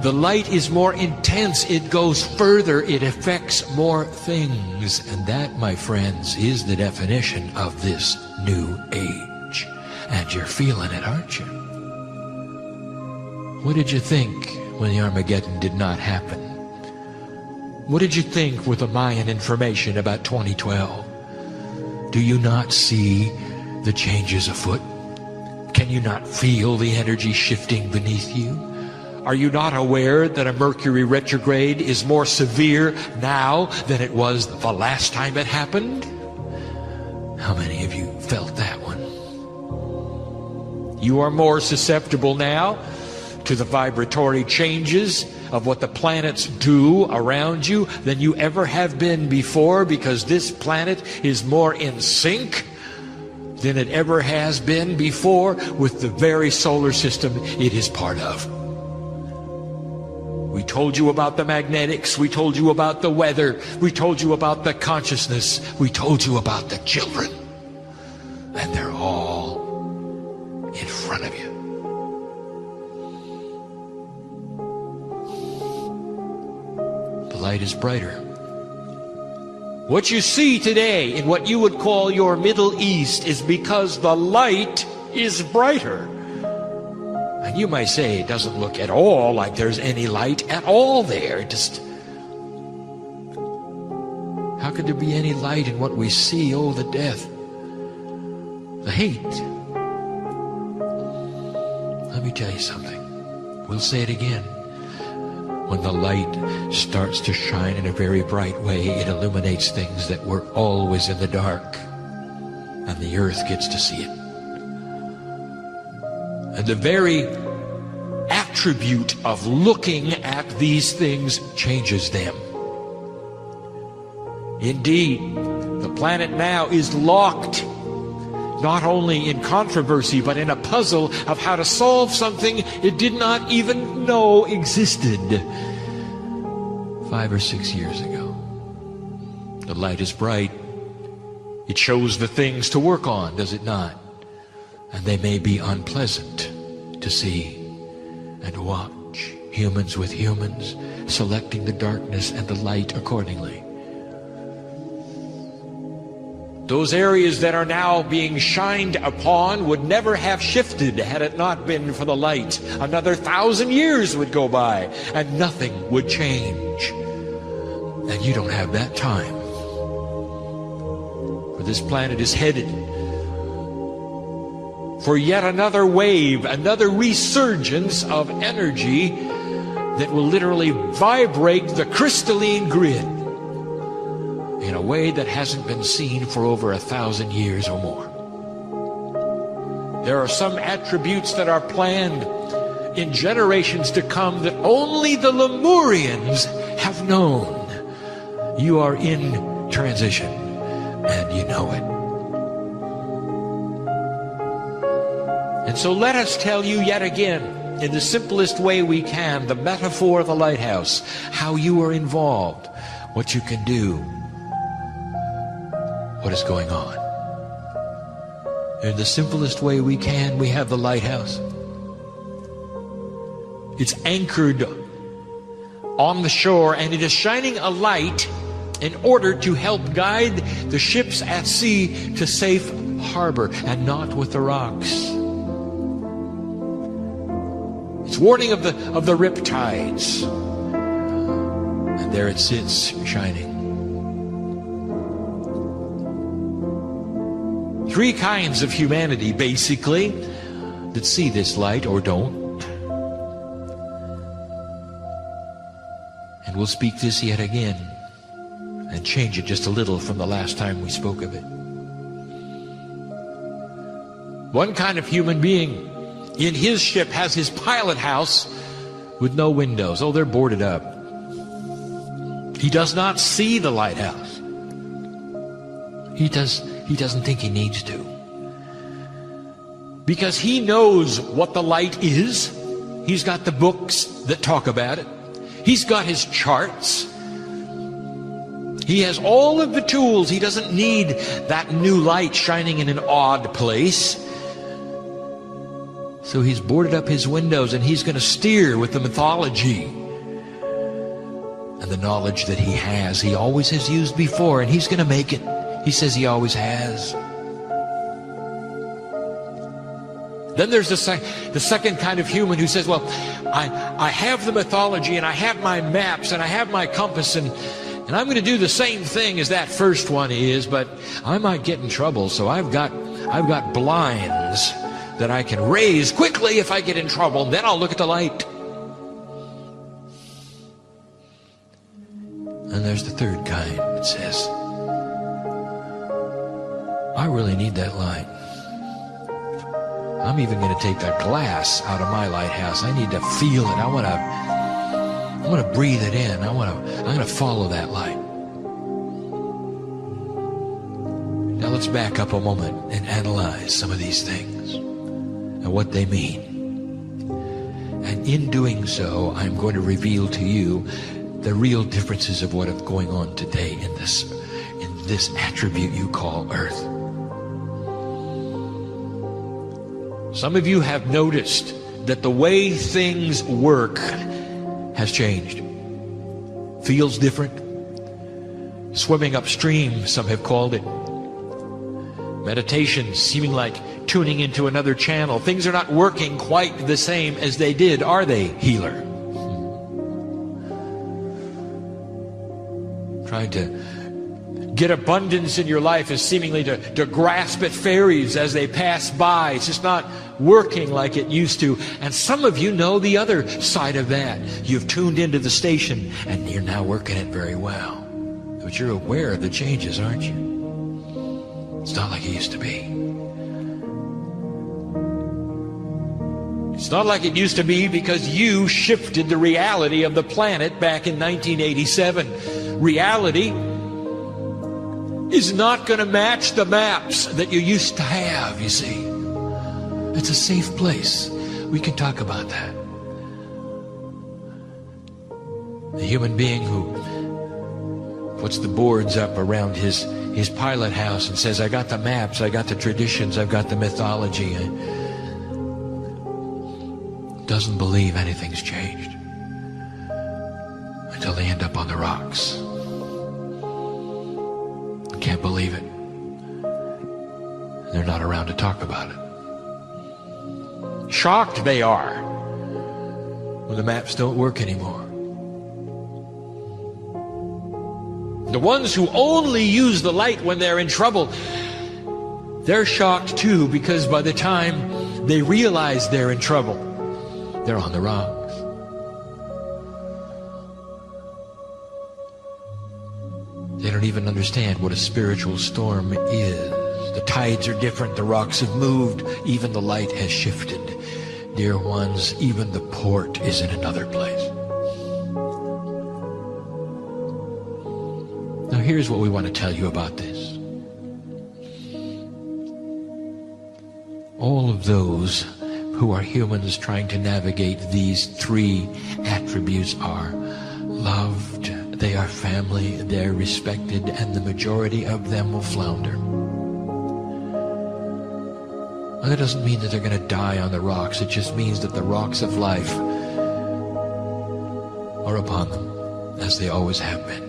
the light is more intense. It goes further. It affects more things. And that, my friends, is the definition of this new age. And you're feeling it, aren't you? What did you think when the Armageddon did not happen? What did you think with the Mayan information about 2012? Do you not see the changes afoot? Can you not feel the energy shifting beneath you? Are you not aware that a Mercury retrograde is more severe now than it was the last time it happened? How many of you felt that one? You are more susceptible now to the vibratory changes of what the planets do around you than you ever have been before, because this planet is more in sync than it ever has been before with the very solar system it is part of. We told you about the magnetics, we told you about the weather, we told you about the consciousness, we told you about the children, and they're all in front of you. The light is brighter. What you see today in what you would call your Middle East is because the light is brighter. And you might say it doesn't look at all like there's any light at all there. How could there be any light in what we see? Oh, the death, the hate. Let me tell you something. We'll say it again. When the light starts to shine in a very bright way, it illuminates things that were always in the dark, and the earth gets to see it. And the very attribute of looking at these things changes them. Indeed, the planet now is locked, not only in controversy, but in a puzzle of how to solve something it did not even know existed 5 or 6 years ago. The light is bright. It shows the things to work on, does it not? And they may be unpleasant to see and watch. Humans with humans, selecting the darkness and the light accordingly. Those areas that are now being shined upon would never have shifted had it not been for the light. Another 1,000 years would go by and nothing would change. And you don't have that time. For this planet is headed for yet another wave, another resurgence of energy that will literally vibrate the crystalline grid in a way that hasn't been seen for over 1,000 years or more. There are some attributes that are planned in generations to come that only the Lemurians have known. You are in transition, and you know it. And so let us tell you yet again, in the simplest way we can, the metaphor of the lighthouse, how you are involved, what you can do, what is going on. In the simplest way we can, we have the lighthouse. It's anchored on the shore, and it is shining a light in order to help guide the ships at sea to safe harbor and not with the rocks. It's warning of the riptides. And there it sits, shining. 3 kinds of humanity, basically, that see this light or don't. And we'll speak this yet again and change it just a little from the last time we spoke of it. One kind of human being in his ship has his pilot house with no windows. Oh, they're boarded up. He does not see the lighthouse. He doesn't think he needs to. Because he knows what the light is. He's got the books that talk about it. He's got his charts. He has all of the tools. He doesn't need that new light shining in an odd place. So he's boarded up his windows, and he's going to steer with the mythology and the knowledge that he has. He always has used before, and he's going to make it. He says he always has. Then there's the second kind of human who says, well, I have the mythology, and I have my maps, and I have my compass, and I'm going to do the same thing as that first one is, but I might get in trouble, so I've got blinds that I can raise quickly if I get in trouble, and then I'll look at the light. And there's the third kind that says, I really need that light. I'm even going to take the glass out of my lighthouse. I need to feel it. I want to breathe it in. I'm going to follow that light. Now let's back up a moment and analyze some of these things and what they mean. And in doing so, I'm going to reveal to you the real differences of what is going on today in this attribute you call earth. Some of you have noticed that the way things work has changed. Feels different. Swimming upstream, some have called it. Meditation seeming like tuning into another channel. Things are not working quite the same as they did, are they, healer? Trying to get abundance in your life is seemingly to grasp at fairies as they pass by. It's just not working like it used to. And some of you know the other side of that. You've tuned into the station and you're now working it very well. But you're aware of the changes, aren't you? It's not like it used to be. It's not like it used to be because you shifted the reality of the planet back in 1987. Reality is not going to match the maps that you used to have, you see. It's a safe place. We can talk about that. The human being who puts the boards up around his pilot house and says, I got the maps, I got the traditions, I've got the mythology, doesn't believe anything's changed until they end up on the rocks. Can't believe it. They're not around to talk about it. Shocked they are when the maps don't work anymore. The ones who only use the light when they're in trouble, they're shocked too, because by the time they realize they're in trouble, they're on the rocks. They don't even understand what a spiritual storm is. The tides are different, the rocks have moved, even the light has shifted. Dear ones, even the port is in another place. Now here's what we want to tell you about this. All of those who are humans trying to navigate these three attributes are loved, they are family, they're respected, and the majority of them will flounder. Now, that doesn't mean that they're going to die on the rocks. It just means that the rocks of life are upon them, as they always have been.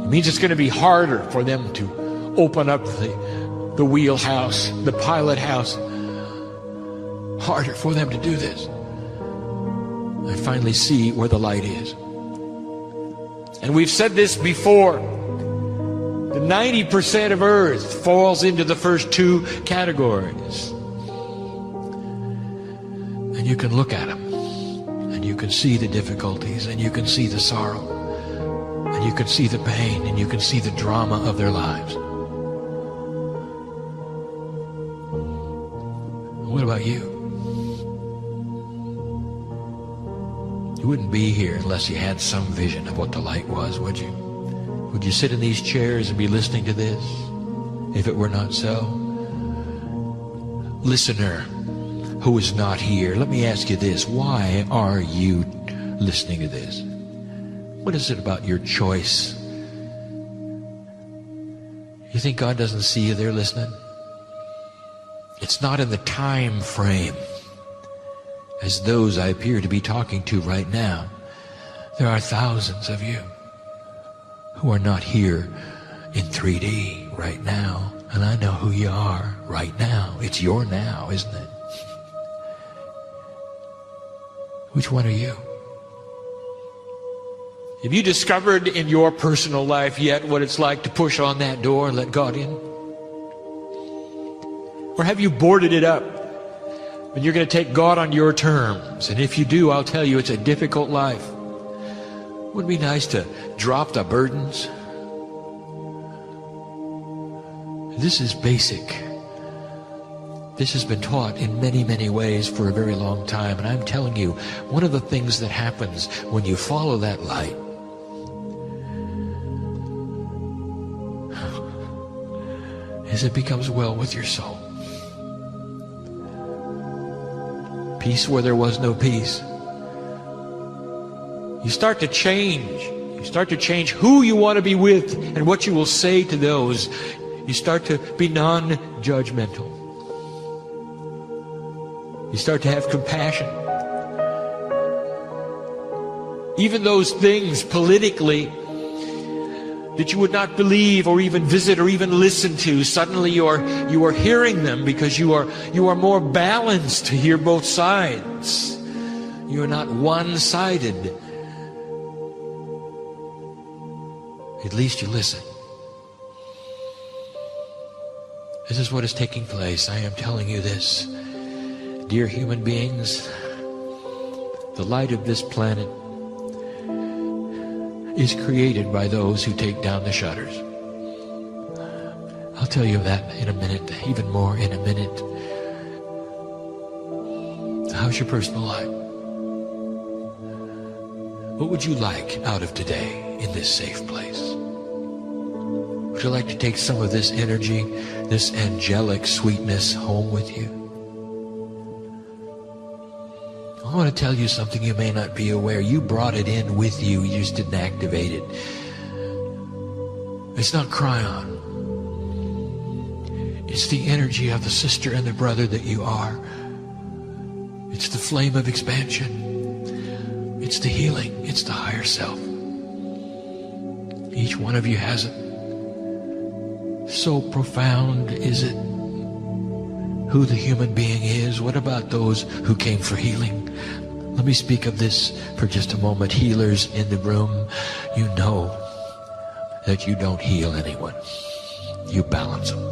It means it's going to be harder for them to open up the wheelhouse, the pilot house. Harder for them to do this. I finally see where the light is. And we've said this before. The 90% of Earth falls into the first two categories. And you can look at them, and you can see the difficulties, and you can see the sorrow, and you can see the pain, and you can see the drama of their lives. What about you? You wouldn't be here unless you had some vision of what the light was, would you? Would you sit in these chairs and be listening to this if it were not so? Listener who is not here, let me ask you this. Why are you listening to this? What is it about your choice? You think God doesn't see you there listening? It's not in the time frame as those I appear to be talking to right now. There are thousands of you who are not here in 3D right now. And I know who you are right now. It's your now, isn't it? Which one are you? Have you discovered in your personal life yet what it's like to push on that door and let God in? Or have you boarded it up and you're going to take God on your terms? And if you do, I'll tell you, it's a difficult life. Wouldn't it be nice to drop the burdens? This is basic. This has been taught in many, many ways for a very long time. And I'm telling you, one of the things that happens when you follow that light is it becomes well with your soul. Peace where there was no peace. You start to change. You start to change who you want to be with and what you will say to those. You start to be non-judgmental. You start to have compassion. Even those things politically that you would not believe or even visit or even listen to, suddenly you are hearing them because you are more balanced to hear both sides. You are not one-sided. At least you listen. This is what is taking place. I am telling you this. Dear human beings, the light of this planet is created by those who take down the shutters. I'll tell you that in a minute, even more in a minute. How's your personal life? What would you like out of today in this safe place? Would you like to take some of this energy, this angelic sweetness home with you? I want to tell you something you may not be aware. You brought it in with you. You just didn't activate it. It's not Kryon. It's the energy of the sister and the brother that you are. It's the flame of expansion. It's the healing. It's the higher self. Each one of you has it. So profound is it who the human being is. What about those who came for healing? Let me speak of this for just a moment. Healers in the room, you know that you don't heal anyone. You balance them.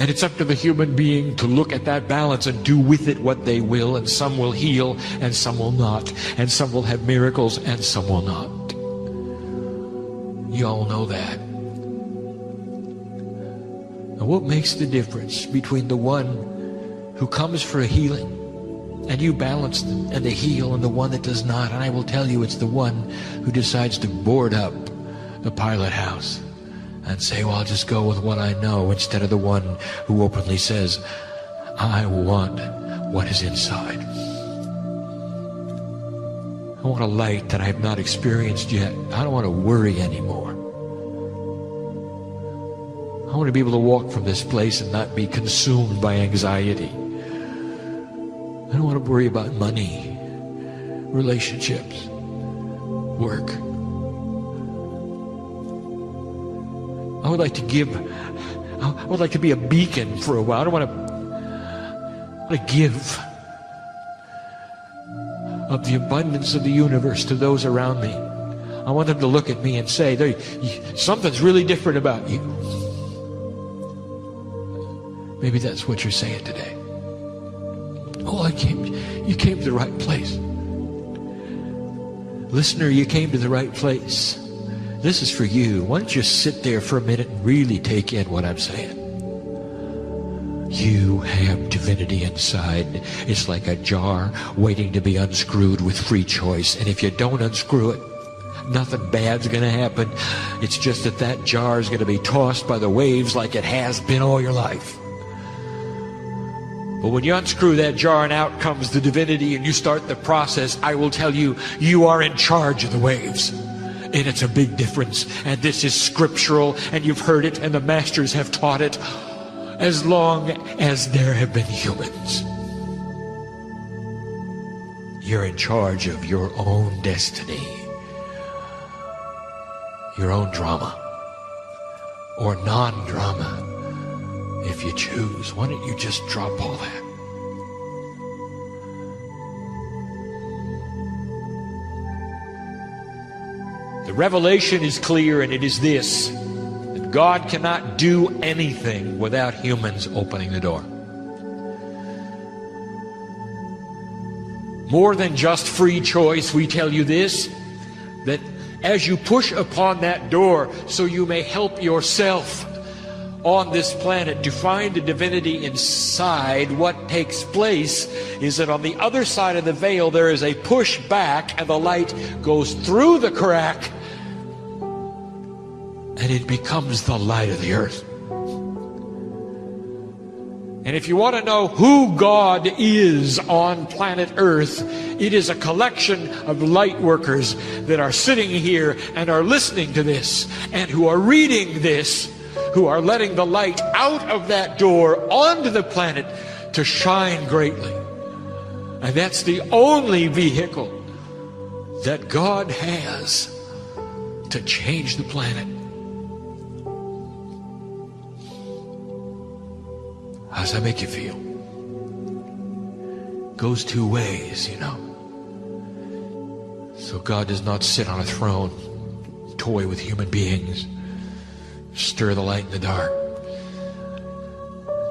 And it's up to the human being to look at that balance and do with it what they will. And some will heal and some will not. And some will have miracles and some will not. You all know that. And what makes the difference between the one who comes for a healing and you balance them and they heal and the one that does not? And I will tell you, it's the one who decides to board up the pilot house and say, well, I'll just go with what I know, instead of the one who openly says, I want what is inside. I want a light that I have not experienced yet. I don't want to worry anymore. I want to be able to walk from this place and not be consumed by anxiety. I don't want to worry about money, relationships, work. I would like to be a beacon for a while. I don't want to give of the abundance of the universe to those around me. I want them to look at me and say, something's really different about you. Maybe that's what you're saying today. Oh, you came to the right place. Listener, you came to the right place. This is for you. Why don't you sit there for a minute and really take in what I'm saying? You have divinity inside. It's like a jar waiting to be unscrewed with free choice. And if you don't unscrew it, nothing bad's going to happen. It's just that jar is going to be tossed by the waves like it has been all your life. But when you unscrew that jar and out comes the divinity and you start the process, I will tell you, you are in charge of the waves. And it's a big difference. And this is scriptural, and you've heard it, and the masters have taught it as long as there have been humans. You're in charge of your own destiny, your own drama. or non-drama if you choose. Why don't you just drop all that? The revelation is clear, and it is this: that God cannot do anything without humans opening the door. More than just free choice, we tell you this, that as you push upon that door so you may help yourself on this planet to find the divinity inside, what takes place is that on the other side of the veil there is a push back, and the light goes through the crack, and it becomes the light of the earth. And if you want to know who God is on planet Earth, it is a collection of light workers that are sitting here and are listening to this, and who are reading this, who are letting the light out of that door onto the planet to shine greatly. And that's the only vehicle that God has to change the planet. How does that make you feel? Goes two ways, you know. So God does not sit on a throne, toy with human beings, stir the light in the dark.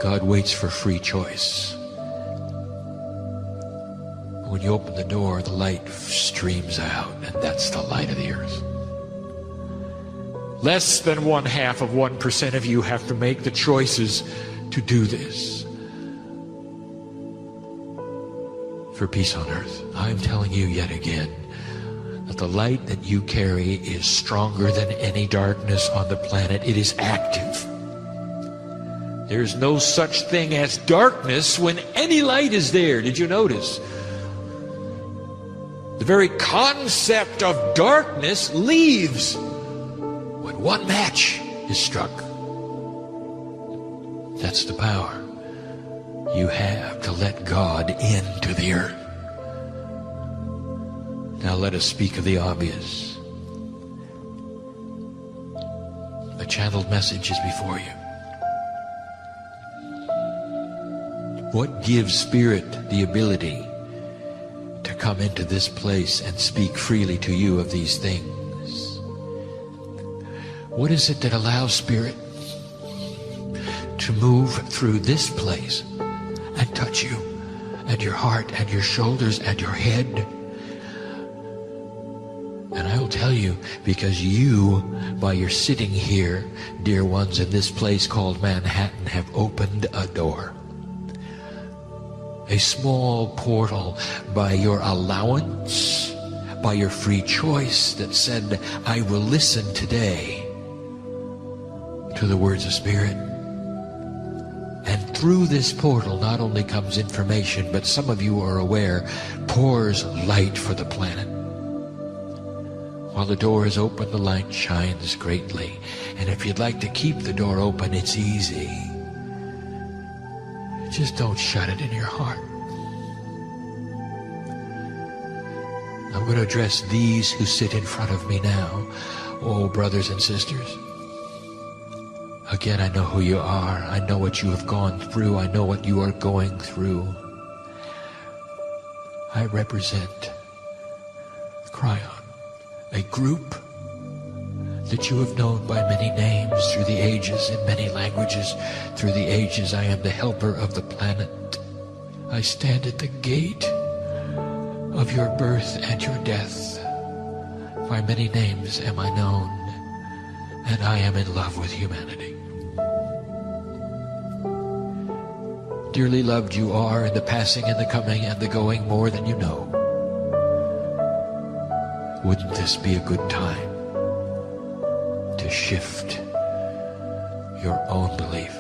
God waits for free choice. When you open the door, the light streams out, and that's the light of the earth. Less than 0.5% of you have to make the choices to do this for peace on earth. I'm telling you yet again that the light that you carry is stronger than any darkness on the planet. It is active. There's no such thing as darkness when any light is there. Did you notice? The very concept of darkness leaves when one match is struck. That's the power you have to let God into the earth. Now let us speak of the obvious. A channeled message is before you. What gives Spirit the ability to come into this place and speak freely to you of these things? What is it that allows Spirit to move through this place and touch you and your heart and your shoulders and your head? And I will tell you, because you, by your sitting here, dear ones, in this place called Manhattan, have opened a door. A small portal by your allowance, by your free choice that said, I will listen today to the words of Spirit. And through this portal not only comes information, but some of you are aware, pours light for the planet. While the door is open, the light shines greatly. And if you'd like to keep the door open, it's easy. Just don't shut it in your heart. I'm going to address these who sit in front of me now. Oh, brothers and sisters. Again, I know who you are. I know what you have gone through. I know what you are going through. I represent Kryon, a group that you have known by many names through the ages, in many languages through the ages. I am the helper of the planet. I stand at the gate of your birth and your death. By many names am I known, and I am in love with humanity. Dearly loved you are in the passing and the coming and the going more than you know. Wouldn't this be a good time to shift your own belief?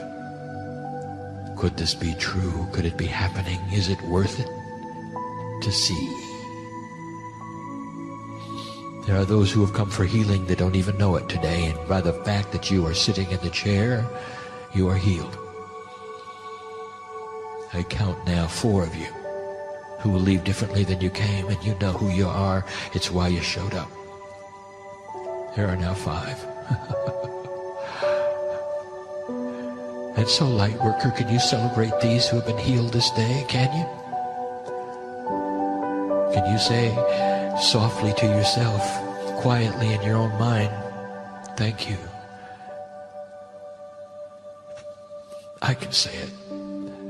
Could this be true? Could it be happening? Is it worth it to see? There are those who have come for healing that don't even know it today, and by the fact that you are sitting in the chair, you are healed. I count now 4 of you who will leave differently than you came, and you know who you are. It's why you showed up. There are now 5. And so, light worker, can you celebrate these who have been healed this day? Can you? Can you say softly to yourself, quietly in your own mind, thank you? I can say it.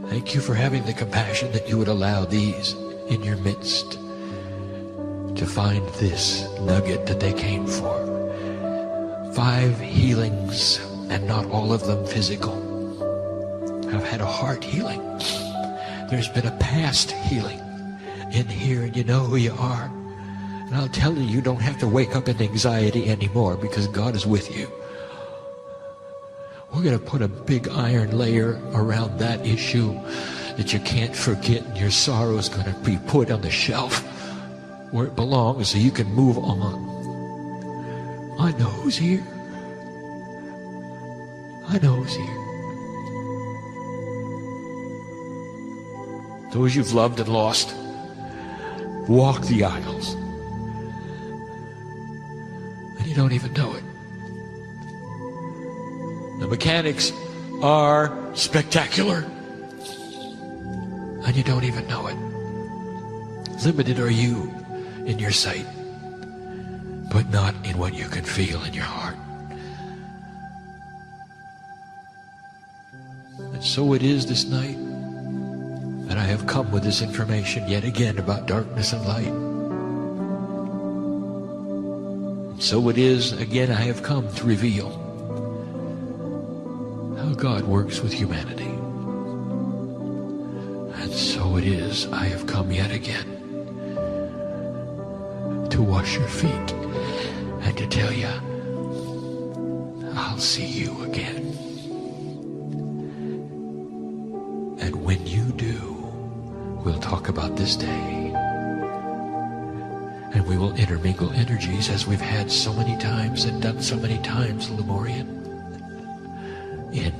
Thank you for having the compassion that you would allow these in your midst to find this nugget that they came for. 5 healings, and not all of them physical. I've had a heart healing. There's been a past healing in here, and you know who you are. And I'll tell you, you don't have to wake up in anxiety anymore because God is with you. We're going to put a big iron layer around that issue that you can't forget, and your sorrow is going to be put on the shelf where it belongs so you can move on. I know who's here. I know who's here. Those you've loved and lost, walk the aisles. And you don't even know it. The mechanics are spectacular. And you don't even know it. Limited are you in your sight, but not in what you can feel in your heart. And so it is this night that I have come with this information yet again about darkness and light. And so it is again I have come to reveal how God works with humanity. And so it is I have come yet again to wash your feet and to tell you, I'll see you again. And when you do, we'll talk about this day. And we will intermingle energies as we've had so many times and done so many times, Lemurian. In